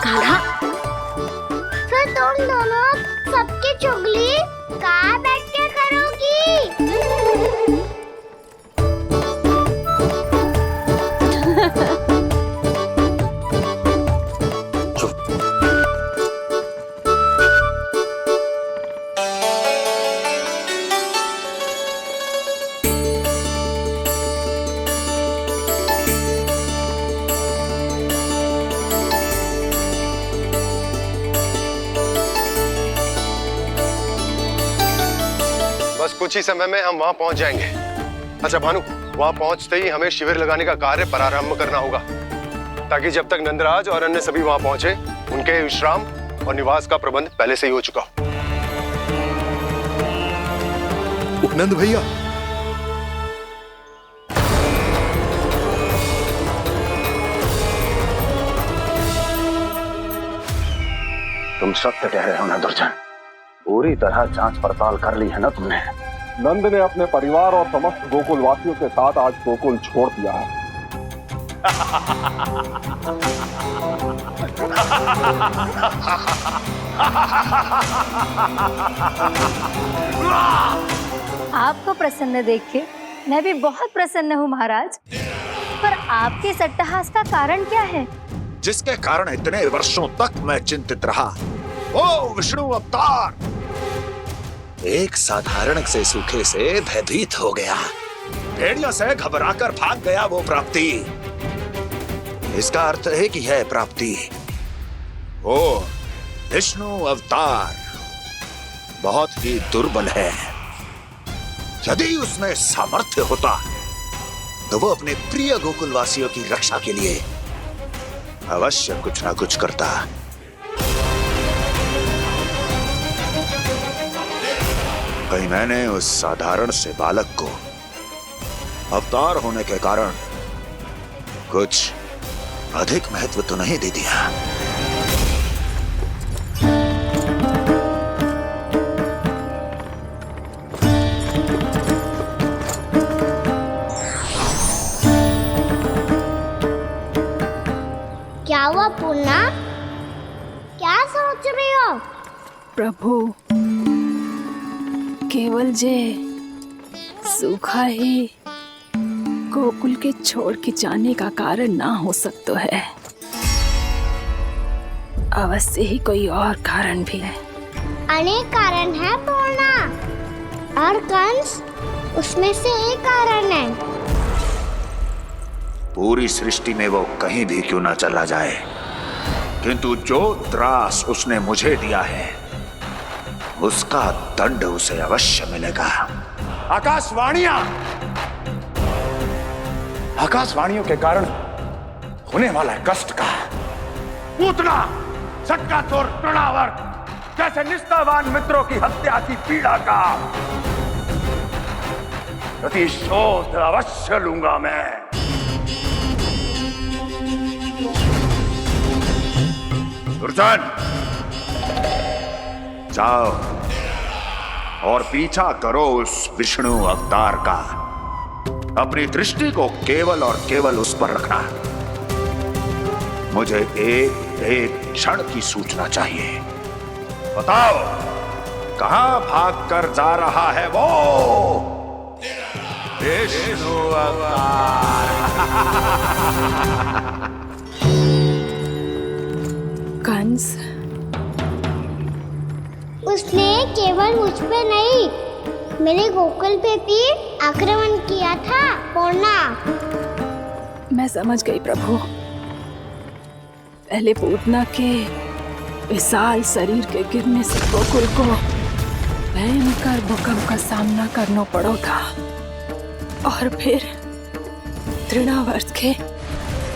गाढ़ा। फिर तुम दोनों सबकी चुगली कहाँ बैठ के करोगी? बस कुछ ही समय में हम वहां पहुंच जाएंगे। अच्छा भानु, वहां पहुंचते ही हमें शिविर लगाने का कार्य प्रारंभ करना होगा, ताकि जब तक नंदराज और अन्य सभी वहां पहुंचे उनके विश्राम और निवास का प्रबंध पहले से ही हो चुका हो। उपनंद भैया, तुम सत्य कह रहे हो ना दुर्जन? पूरी तरह जांच पड़ताल कर ली है ना तुमने? नंद ने अपने परिवार और समस्त गोकुल वासियों के साथ आज गोकुल छोड़ दिया है। आपको प्रसन्न देख के मैं भी बहुत प्रसन्न हूँ महाराज। पर आपके इस अट्टहास का कारण क्या है? जिसके कारण इतने वर्षों तक मैं चिंतित रहा, ओ विष्णु अवतार एक साधारण से सूखे से भयभीत हो गया, भेड़ियों से घबराकर भाग गया वो प्राप्ति। इसका अर्थ है कि यह प्राप्ति वो विष्णु अवतार बहुत ही दुर्बल है। यदि उसमें सामर्थ्य होता तो वो अपने प्रिय गोकुलवासियों की रक्षा के लिए अवश्य कुछ ना कुछ करता। कहीं मैंने उस साधारण से बालक को अवतार होने के कारण कुछ अधिक महत्व तो नहीं दे दिया। क्या हुआ पूर्णा? क्या सोच रही हो? प्रभु, केवल जे सूखा ही गोकुल के छोड़ के जाने का कारण ना हो सकता है, अवश्य ही कोई और कारण भी है। अनेक कारण है पूर्णा, और कंस उसमें से एक कारण है। पूरी सृष्टि में वो कहीं भी क्यों ना चला जाए, किंतु जो त्रास उसने मुझे दिया है उसका दंड उसे अवश्य मिलेगा। आकाशवाणियों के कारण होने वाला कष्ट का, पूतना, सटकासुर, तृणावर जैसे निष्ठावान मित्रों की हत्या की पीड़ा का प्रतिशोध अवश्य लूंगा मैं। दुर्जन, जाओ और पीछा करो उस विष्णु अवतार का। अपनी दृष्टि को केवल और केवल उस पर रखना। मुझे एक एक क्षण की सूचना चाहिए। बताओ, कहां भागकर जा रहा है वो विष्णु अवतार? कंस, उसने केवल मुझ पे नहीं, मेरे गोकुल पे भी आक्रमण किया था पूर्णा। मैं समझ गई प्रभु। पहले पूतना के विशाल शरीर के गिरने से गोकुल को भयंकर भूकंप का सामना करना पड़ा था, और फिर तृणावर्त के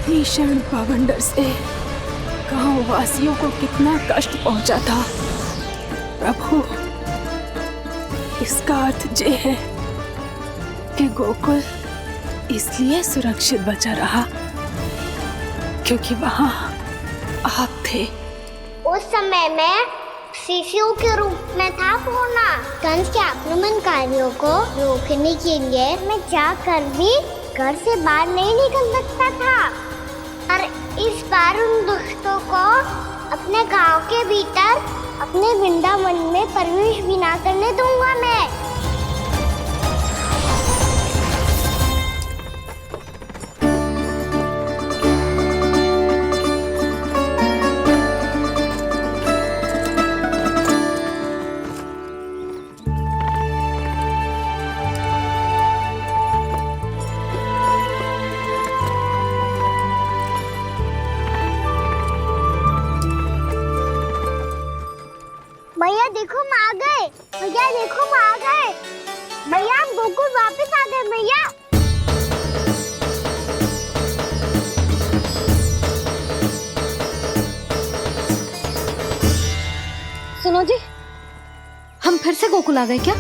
भीषण पावंडर से गांव वासियों को कितना कष्ट पहुंचा था। प्रभु, इसका अर्थ ये है कि गोकुल इसलिए सुरक्षित बचा रहा क्योंकि वहां आप थे। उस समय में शिशु के रूप में था पूर्णा। कंस के आक्रमणकारियों को रोकने के लिए मैं जाकर भी घर से बाहर नहीं निकल सकता था, और इस बार उन दुष्टों को अपने गांव के भीतर अपने वृंदावन में प्रवेश भी ना करने दूंगा मैं। भैया देखो हम आ गए, भैया देखो हम आ गए, भैया हम गोकुल वापस आ गए भैया। सुनो जी, हम फिर से गोकुल आ गए क्या?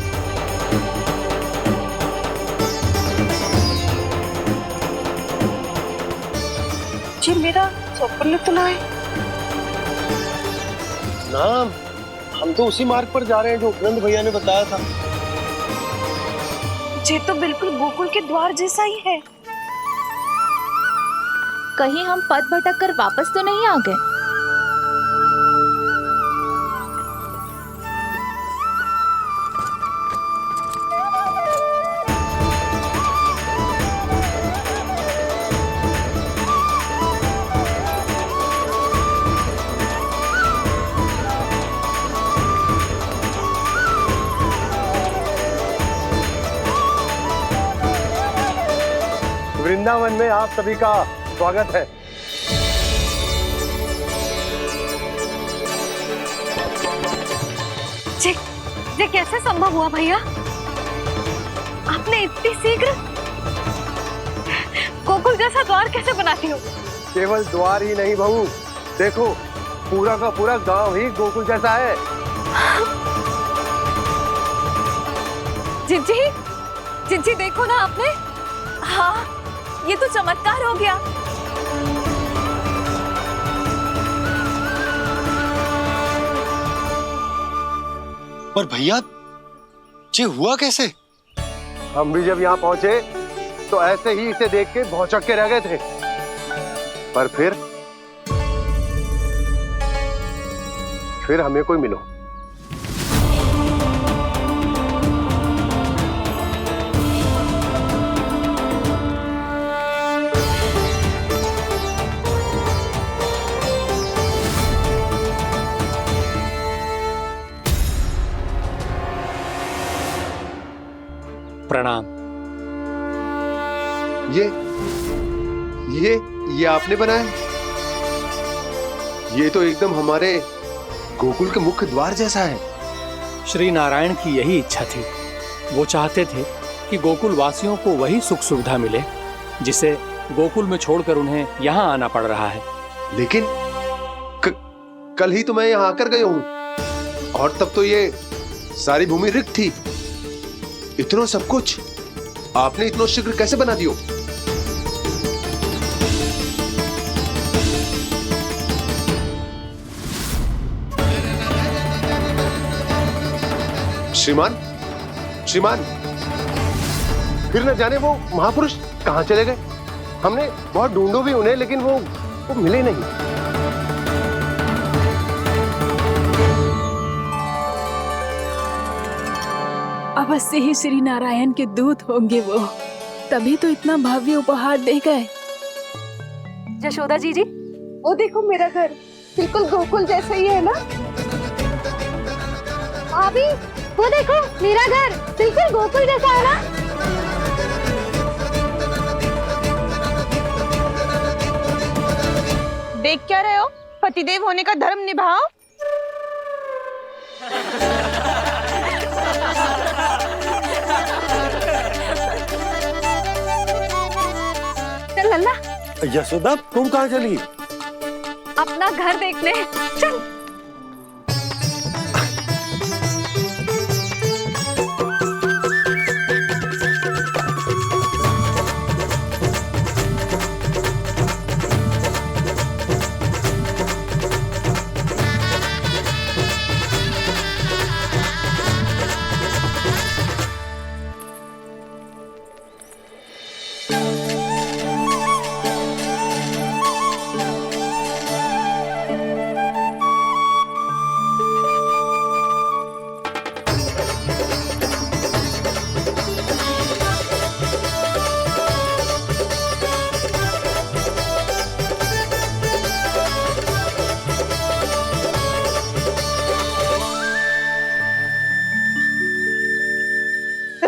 जी मेरा स्वप्न तो ना है। नाम हम तो उसी मार्ग पर जा रहे हैं जो उपनंद भैया ने बताया था। ये तो बिल्कुल गोकुल के द्वार जैसा ही है। कहीं हम पथ भटक कर वापस तो नहीं आ गए? वृंदावन में आप सभी का स्वागत है। ये कैसे संभव हुआ भैया? आपने इतनी शीघ्र गोकुल जैसा द्वार कैसे बनाती हो? केवल द्वार ही नहीं बहू, देखो पूरा का पूरा गांव ही गोकुल जैसा है। जिज्जी, जिज्जी देखो ना आपने। हाँ, ये तो चमत्कार हो गया। पर भैया ये हुआ कैसे? हम भी जब यहाँ पहुंचे तो ऐसे ही इसे देख के भौचक के रह गए थे, पर फिर हमें कोई मिलो। प्रणाम। ये आपने बनाया? ये तो एकदम हमारे गोकुल के मुख्य द्वार जैसा है। श्री नारायण की यही इच्छा थी। वो चाहते थे कि गोकुल वासियों को वही सुख सुविधा मिले जिसे गोकुल में छोड़कर उन्हें यहाँ आना पड़ रहा है। लेकिन कल ही तो मैं यहाँ आकर गया हूँ और तब तो ये सारी भूमि रिक्त थी। इतना सब कुछ आपने इतना शीघ्र कैसे बना दियो? श्रीमान, फिर न जाने वो महापुरुष कहां चले गए। हमने बहुत ढूंढो भी उन्हें, लेकिन वो मिले नहीं। अवश्य ही श्री नारायण के दूत होंगे वो, तभी तो इतना भव्य उपहार दे गए। यशोदा जी, वो देखो मेरा घर बिल्कुल गोकुल जैसा ही है ना। भाभी वो देखो मेरा घर बिल्कुल गोकुल जैसा है ना। देख क्या रहे हो? पतिदेव होने का धर्म निभाओ। चल लल्ला, यशोदा तुम कहाँ चली? अपना घर देखने चल।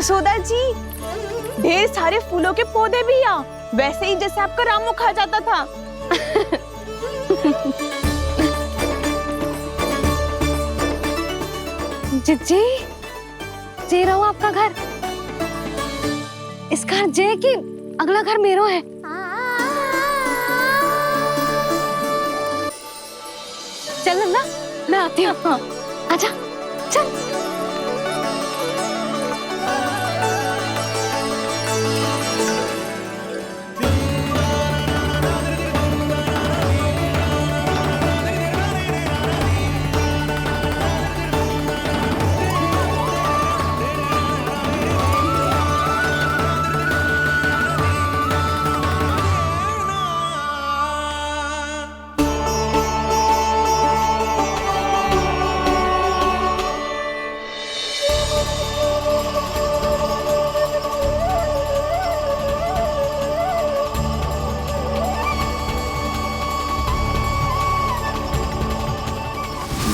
यशोदा जी, ढेर सारे फूलों के पौधे भी यहाँ, वैसे ही जैसे आपका रामू खा जाता था। जी जे रहो आपका घर, इस घर जे की अगला घर मेरो है। चल नंदा, मैं आती हूँ। आजा चल।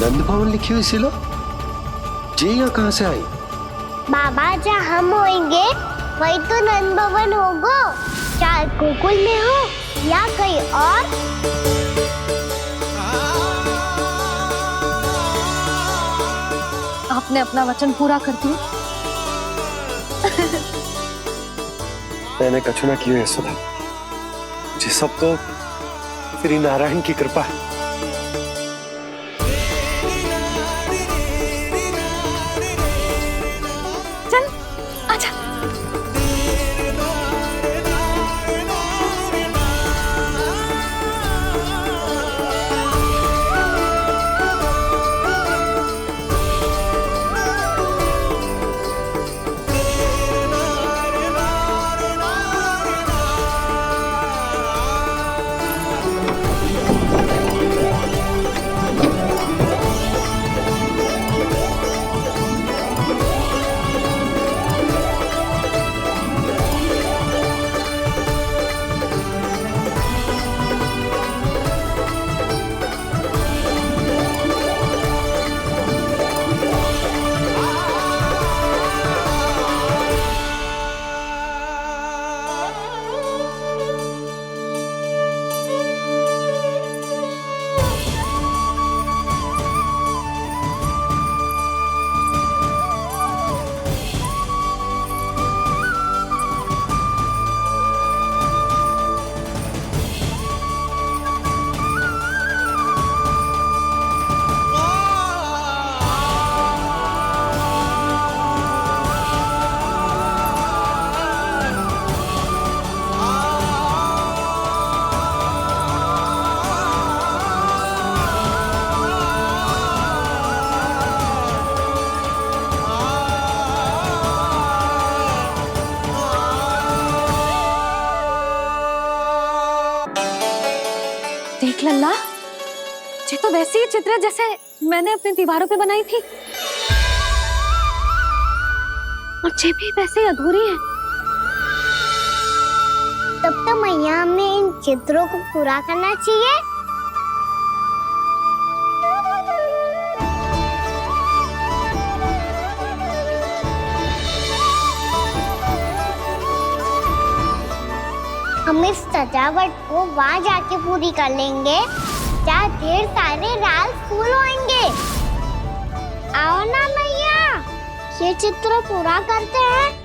नंद भवन लिखी हुई सिला, ये यहाँ कहाँ से आई? बाबा जहाँ हम होंगे वही तो नंद भवन होगा, चाहे गोकुल में हो या कहीं और। आपने अपना वचन पूरा कर दिया। मैंने कछु ना किया यशोदा, ये सब तो श्री नारायण की कृपा है। चल आजा। देख लल्ला, ये तो वैसी ही चित्र है जैसे मैंने अपनी दीवारों पे बनाई थी, और ये भी वैसे ही अधूरी है। तब तो मैया हमें इन चित्रों को पूरा करना चाहिए। हम इस सजावट को वहाँ जाके पूरी कर लेंगे जहाँ ढेर सारे लाल फूल होंगे। आओ ना मैया, ये चित्र पूरा करते हैं।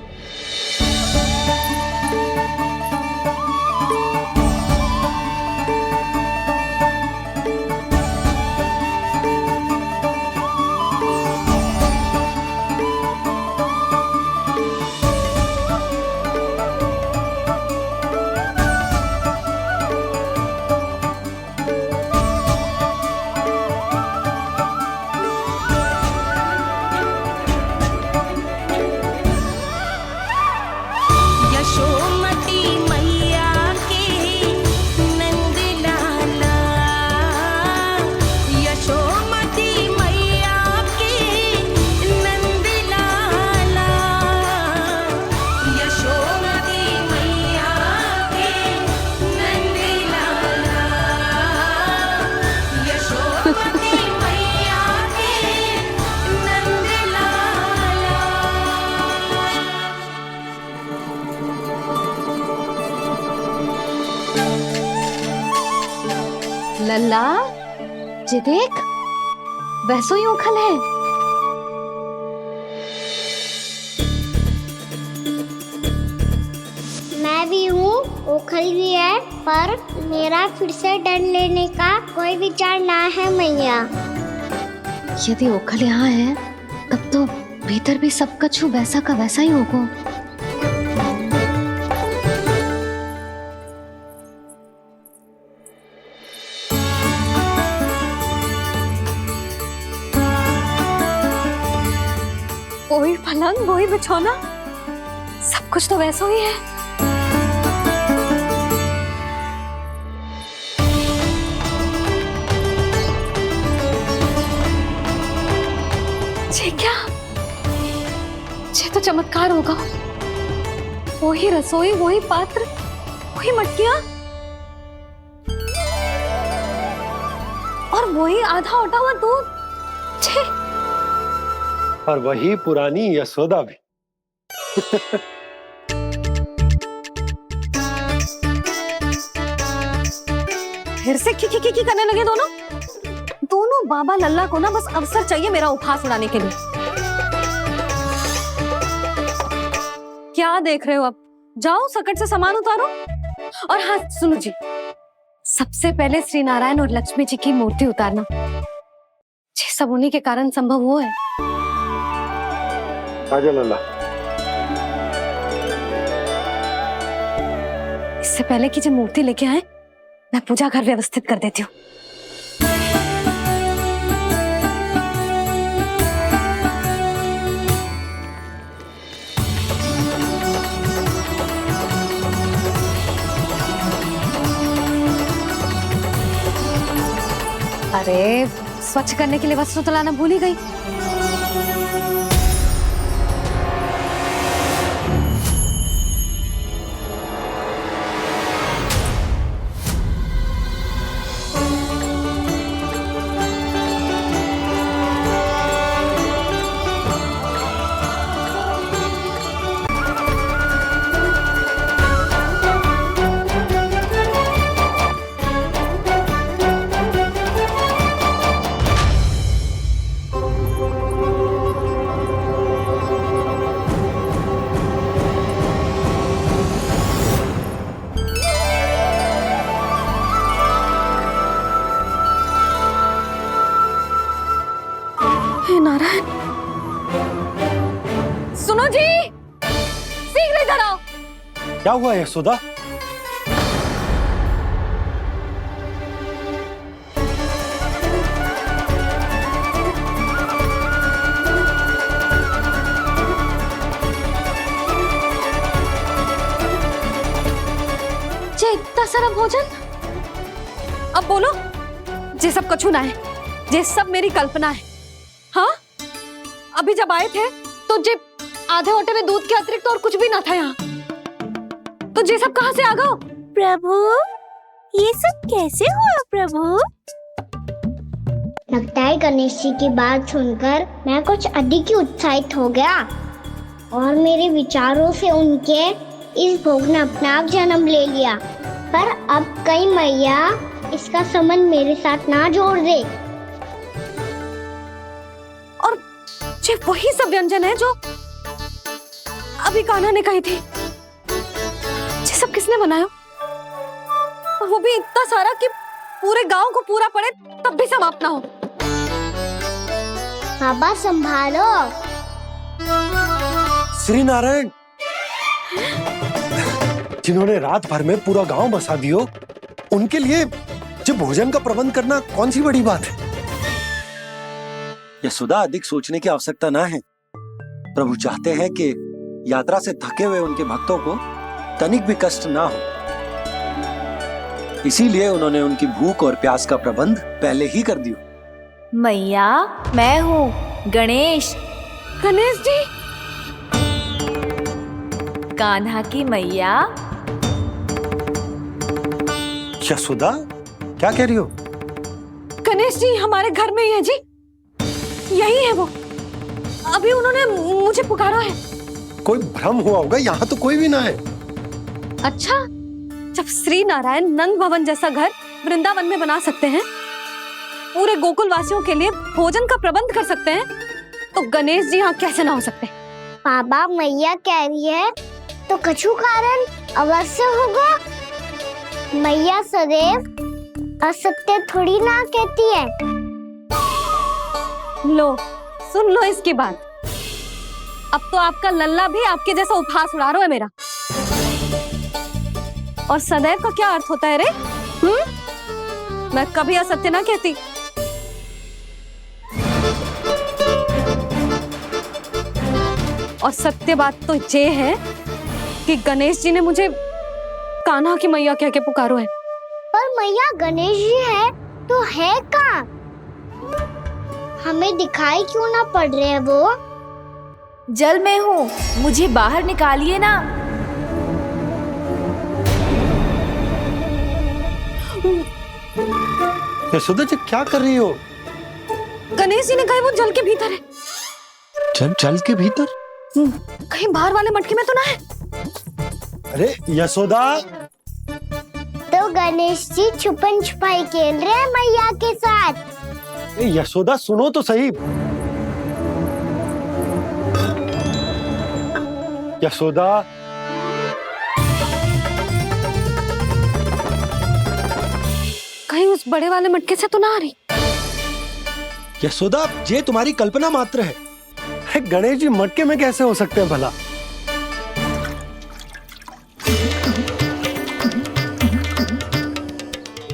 लल्ला, ये देख, वैसो ही उखल है। मैं भी हूँ, उखल भी है, पर मेरा फिर से डर लेने का कोई विचार ना है मैया। यदि ओखल यहाँ है, तब तो भीतर भी सब कछु वैसा का वैसा ही होगा। वही पलंग, वही बिछौना, सब कुछ तो वैसा ही है। ये क्या? ये तो चमत्कार होगा। वही रसोई, वही पात्र, वही मटकियां और वही आधा उटा हुआ दूध। छे! और वही पुरानी यशोदा भी। फिर से की करने लगे दोनों। दोनों बाबा लल्ला को ना बस अवसर चाहिए मेरा उपहास उड़ाने के लिए। क्या देख रहे हो? अब जाओ, सकट से सामान उतारो। और हाँ सुनो जी, सबसे पहले श्री नारायण और लक्ष्मी जी की मूर्ति उतारना। ये सब उन्हीं के कारण संभव हुआ है। आजा लल्ला। इससे पहले कि जो मूर्ति लेके आए, मैं पूजा घर व्यवस्थित कर देती हूँ। अरे स्वच्छ करने के लिए वस्त्र तो लाना भूल ही गई। नारायण, सुनो जी, शीघ्र इधर आओ। क्या हुआ यशोदा? जे इतना सारा भोजन, अब बोलो, जे सब कछु ना है, जे सब मेरी कल्पना है। हाँ, अभी जब आए थे तो जे आधे ओटे में दूध के अतिरिक्त और कुछ भी ना था यहाँ, तो जे सब कहाँ से आ गए? प्रभु, ये सब कैसे हुआ प्रभु? लगता है गणेश जी की बात सुनकर मैं कुछ अधिक ही उत्साहित हो गया और मेरे विचारों से उनके इस भोग ने अपना आप जन्म ले लिया। पर अब कहीं मैया इसका संबंध मेरे साथ ना जोड़ दे। और ये वही सब व्यंजन है जो अभी कान्हा ने कही थी। ये सब किसने बनाया? और वो भी इतना सारा कि पूरे गांव को पूरा पड़े तब भी समाप्त ना हो। बाबा संभालो। श्री नारायण, जिन्होंने रात भर में पूरा गांव बसा दियो, उनके लिए जो भोजन का प्रबंध करना कौन सी बड़ी बात है? यशोदा, अधिक सोचने की आवश्यकता ना है। प्रभु चाहते हैं कि यात्रा से थके हुए उनके भक्तों को तनिक भी कष्ट ना हो, इसीलिए उन्होंने उनकी भूख और प्यास का प्रबंध पहले ही कर दिया। मैया, मैं हूँ गणेश। गणेश जी, कान्हा की मैया। यशोदा, क्या कह रही हो? गणेश जी हमारे घर में ही है जी, यही है वो। अभी उन्होंने मुझे पुकारा है। कोई भ्रम हुआ होगा, यहाँ तो कोई भी ना है। अच्छा, जब श्री नारायण नंद भवन जैसा घर वृंदावन में बना सकते हैं, पूरे गोकुल वासियों के लिए भोजन का प्रबंध कर सकते हैं, तो गणेश जी यहाँ कैसे ना हो सकते? बाबा मैया कह रही है तो कछु कारण अवश्य होगा। मैया सदैव असत्य थोड़ी ना कहती है। लो सुन लो इसकी बात। अब तो आपका लल्ला भी आपके जैसा उपहास उड़ा रहा है मेरा। और सदैव का क्या अर्थ होता है रे? मैं कभी असत्य ना कहती। और सत्य बात तो ये है कि गणेश जी ने मुझे कान्हा की मैया कह के पुकारो है। पर मैया गणेश जी है तो है कहाँ? हमें दिखाई क्यों ना पड़ रहे हैं वो? जल में हूँ, मुझे बाहर निकालिए ना। यशोदा जी क्या कर रही हो? गणेश जी ने कहा वो जल के भीतर है। जल के भीतर? कहीं बाहर वाले मटके में तो ना है? अरे यशोदा! तो गणेश जी छुपन छुपाई खेल रहे हैं मैया के साथ। यशोदा सुनो तो सही। यशोदा! कहीं उस बड़े वाले मटके से तो ना आ रही? यशोदा ये तुम्हारी कल्पना मात्र है। गणेश जी मटके में कैसे हो सकते हैं भला?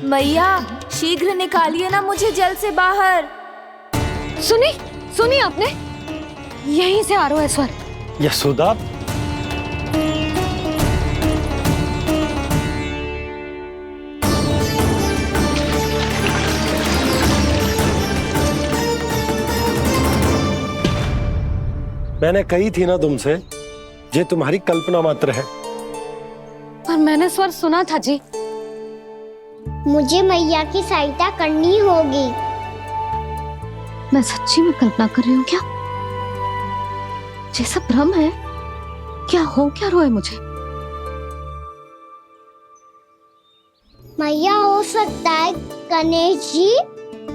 मैया शीघ्र निकालिए ना मुझे जल से बाहर। सुनी आपने? यहीं से आ रहा है स्वर। यशोदा! मैंने कही थी ना तुमसे, ये तुम्हारी कल्पना मात्र है। पर मैंने स्वर सुना था जी। मुझे मैया की सहायता करनी होगी। मैं सच्ची में कल्पना कर रही हूँ क्या? ये सब भ्रम है क्या? हो क्या रहा है मुझे? मैया हो सकता है गणेश जी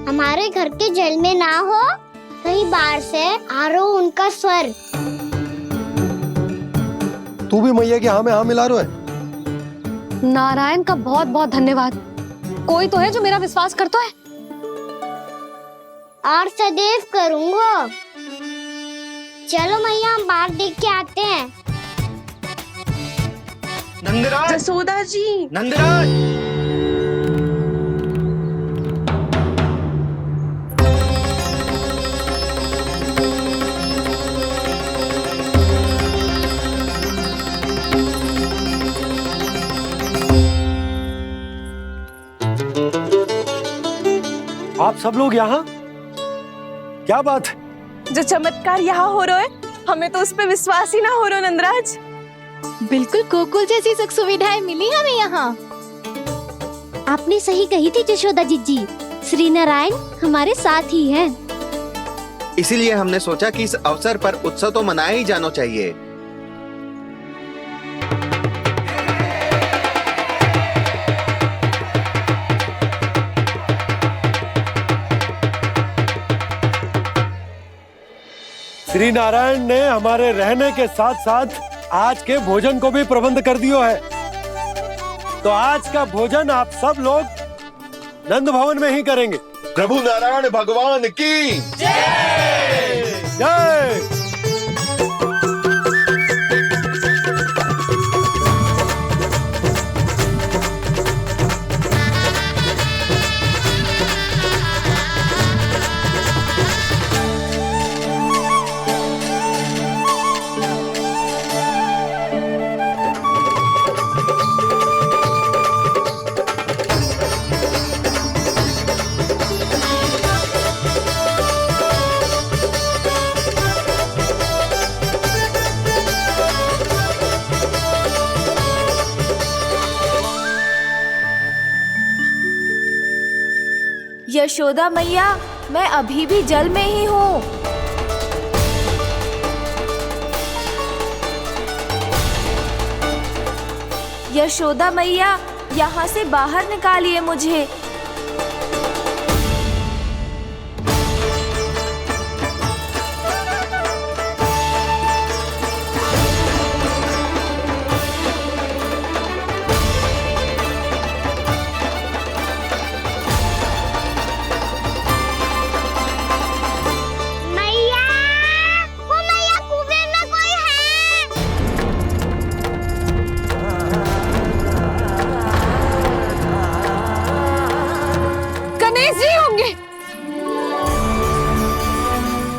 हमारे घर के जल में ना हो, कहीं बाहर से आ रहा उनका स्वर। तू भी मैया के हाँ में हाँ मिला रहा है। नारायण का बहुत बहुत धन्यवाद। कोई तो है जो मेरा विश्वास करता है। और सदैव करूंगा। चलो मैया हम बाहर देख के आते हैं। नंदराज! जसोदा जी! नंदराज! आप सब लोग यहाँ? क्या बात है? जो चमत्कार यहाँ हो रहा है, हमें तो उस पे विश्वास ही ना हो रहा नंदराज। बिल्कुल गोकुल जैसी सुख सुविधाएं मिली हमें यहाँ। आपने सही कही थी जशोदा जीजी, श्री नारायण हमारे साथ ही हैं। इसीलिए हमने सोचा कि इस अवसर पर उत्सव तो मनाया ही जाना चाहिए। श्री नारायण ने हमारे रहने के साथ साथ आज के भोजन को भी प्रबंध कर दियो है। तो आज का भोजन आप सब लोग नंद भवन में ही करेंगे। प्रभु नारायण भगवान की जय! जय! यशोदा मैया, मैं अभी भी जल में ही हूँ। यशोदा मैया, यहाँ से बाहर निकालिए मुझे।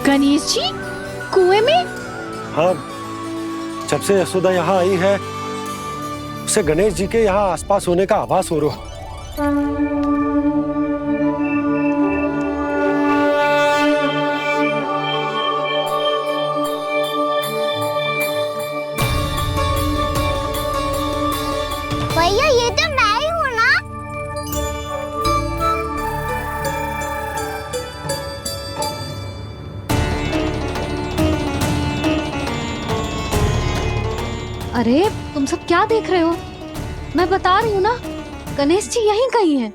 गणेश जी कुएं में? हाँ, जब से यशोदा यहाँ आई है उसे गणेश जी के यहाँ आसपास होने का आभास हो रहा। भैया ये तो मैं ही हूँ ना? अरे तुम सब क्या देख रहे हो? मैं बता रही हूँ ना, गणेश जी यहीं कहीं हैं।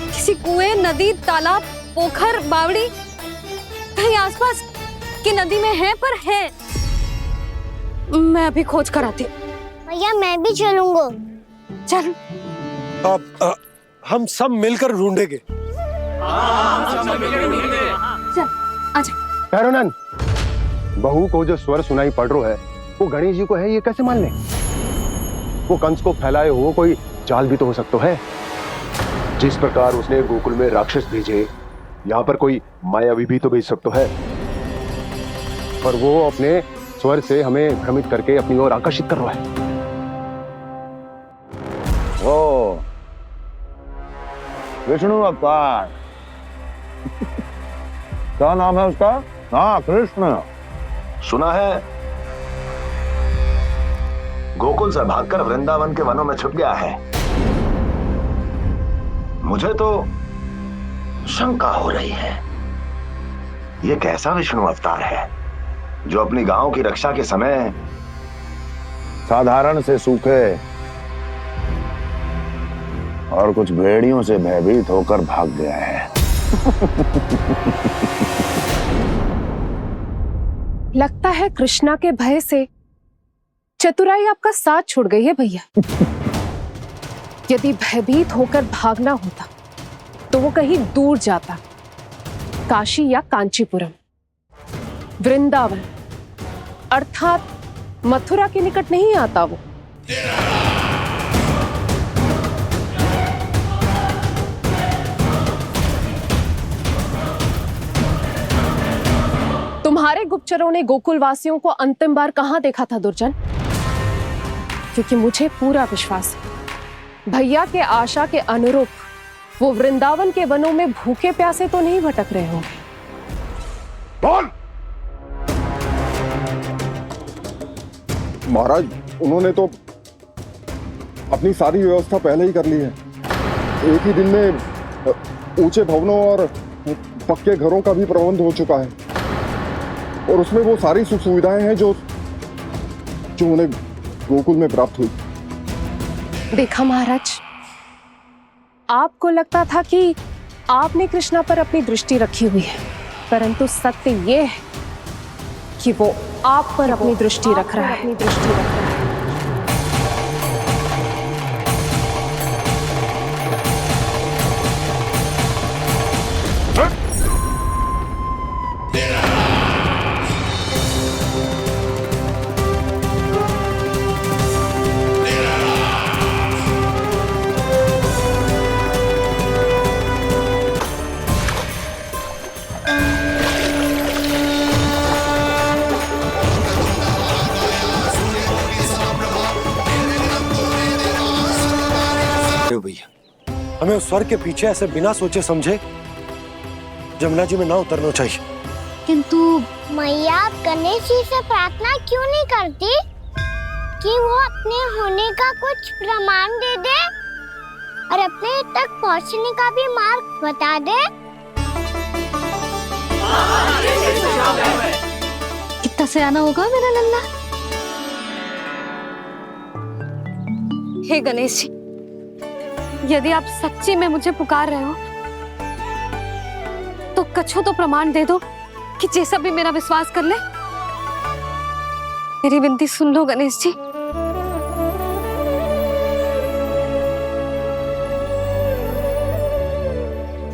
किसी कुएं, नदी, तालाब, पोखर, बावड़ी कहीं आसपास की नदी में है, पर है। मैं अभी खोज कर आती हूँ। भैया मैं भी चलूंगा। चल। अब हम सब मिलकर ढूंढेंगे। चल आजा। पैरोनन, बहू को जो स्वर सुनाई पड़ रहा है वो गणेश जी को है, ये कैसे मान ले? वो कंस को फैलाए हो कोई चाल भी तो हो सकता है। जिस प्रकार उसने गोकुल में राक्षस भेजे, यहाँ पर कोई मायावी भी तो भेज सकता है। पर वो अपने स्वर से हमें भ्रमित करके अपनी ओर आकर्षित कर रहा है। ओ, विष्णु अवतार। क्या नाम है उसका? हाँ, कृष्ण। सुना है गोकुल से भागकर वृंदावन के वनों में छुप गया है। मुझे तो शंका हो रही है, ये कैसा विष्णु अवतार है जो अपनी गांव की रक्षा के समय साधारण से सूखे और कुछ भेड़ियों से भयभीत होकर भाग गया है। लगता है कृष्णा के भय से चतुराई आपका साथ छोड़ गई है भैया। यदि भयभीत होकर भागना होता तो वो कहीं दूर जाता, काशी या कांचीपुरम, वृंदावन अर्थात मथुरा के निकट नहीं आता वो। तुम्हारे गुप्तचरों ने गोकुल वासियों को अंतिम बार कहां देखा था दुर्जन? क्योंकि मुझे पूरा विश्वास है भैया के आशा के अनुरूप वो वृंदावन के वनों में भूखे प्यासे तो नहीं भटक रहे होंगे। बोल! महाराज, उन्होंने तो अपनी सारी व्यवस्था पहले ही कर ली है। एक ही दिन में ऊंचे भवनों और पक्के घरों का भी प्रबंध हो चुका है और उसमें वो सारी सुख सुविधाएं हैं जो उन्हें गोकुल में प्राप्त हुई। देखा महाराज, आपको लगता था कि आपने कृष्णा पर अपनी दृष्टि रखी हुई है, परंतु सत्य ये है कि वो आप पर अपनी दृष्टि रख रहा है। हमें उस स्वर के पीछे ऐसे बिना सोचे समझे जमुना जी में ना उतरना चाहिए। किंतु मैया, आप गणेश जी से प्रार्थना क्यों नहीं करती कि वो अपने होने का कुछ प्रमाण दे दे और अपने तक पहुंचने का भी मार्ग बता दे? कितना सयाना होगा मेरा लल्ला। हे गणेश जी, यदि आप सच्ची में मुझे पुकार रहे हो तो कछु तो प्रमाण दे दो कि जैसा भी मेरा विश्वास कर ले। मेरी विनती सुन लो गणेश जी।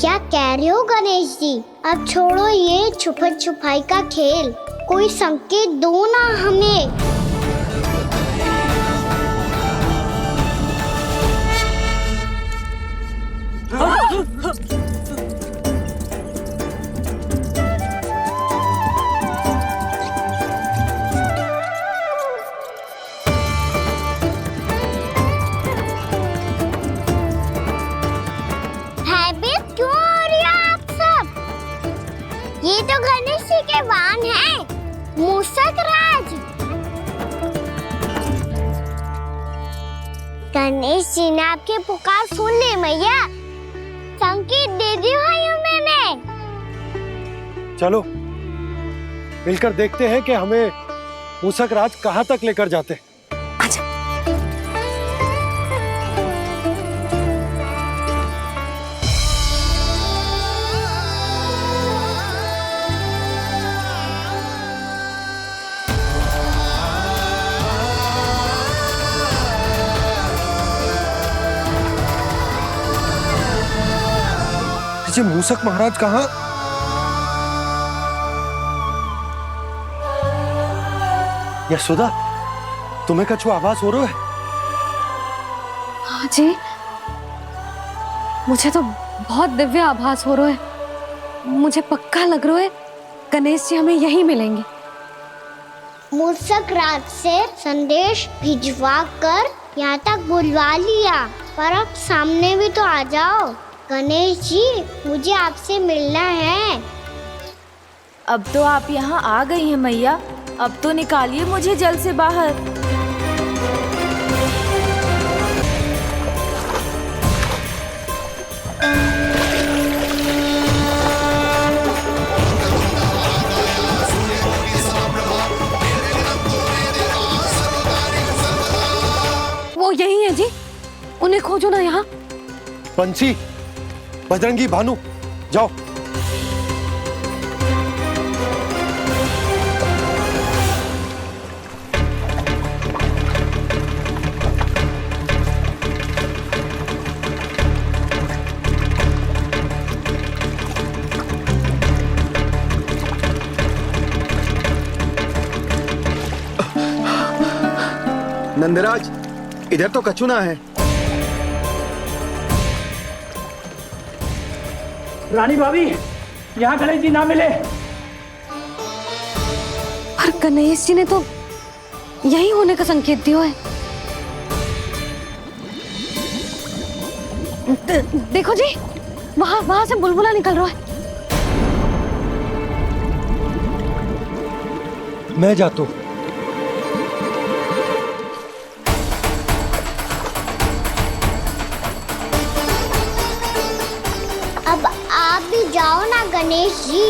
क्या कह रहे हो गणेश जी? अब छोड़ो ये छुपन छुपाई का खेल, कोई संकेत दो ना हमें। भयभीत क्यों हो रही हो आप सब? ये तो गणेश जी के वाहन हैं, मूषक राज। गणेश जी ने आपकी पुकार सुन ली मैया, संकेत दे दिया है मैंने। चलो मिलकर देखते हैं कि हमें मूषक राज कहाँ तक लेकर जाते हैं। ये मूषक महाराज कहाँ? यशोदा, तुम्हें कछु आभास हो रहा है? हाँ जी, मुझे तो बहुत दिव्य आभास हो रहा है। मुझे पक्का लग रहा है गणेश जी हमें यहीं मिलेंगे। मूषक राज से संदेश भिजवा कर यहाँ तक बुलवा लिया, पर अब सामने भी तो आ जाओ। गणेश जी, मुझे आपसे मिलना है। अब तो आप यहाँ आ गई हैं मैया, अब तो निकालिए मुझे जल से बाहर। वो यही है जी, उन्हें खोजो ना यहाँ। पंछी, बजरंगी, भानु, जाओ। नंदराज, इधर तो कछु ना है। रानी भाभी, यहाँ गणेश जी ना मिले। पर गणेश जी ने तो यही होने का संकेत दिया है। देखो जी, वहां से बुलबुला निकल रहा है। मैं जाता हूँ। अब आप भी जाओ ना गणेश जी,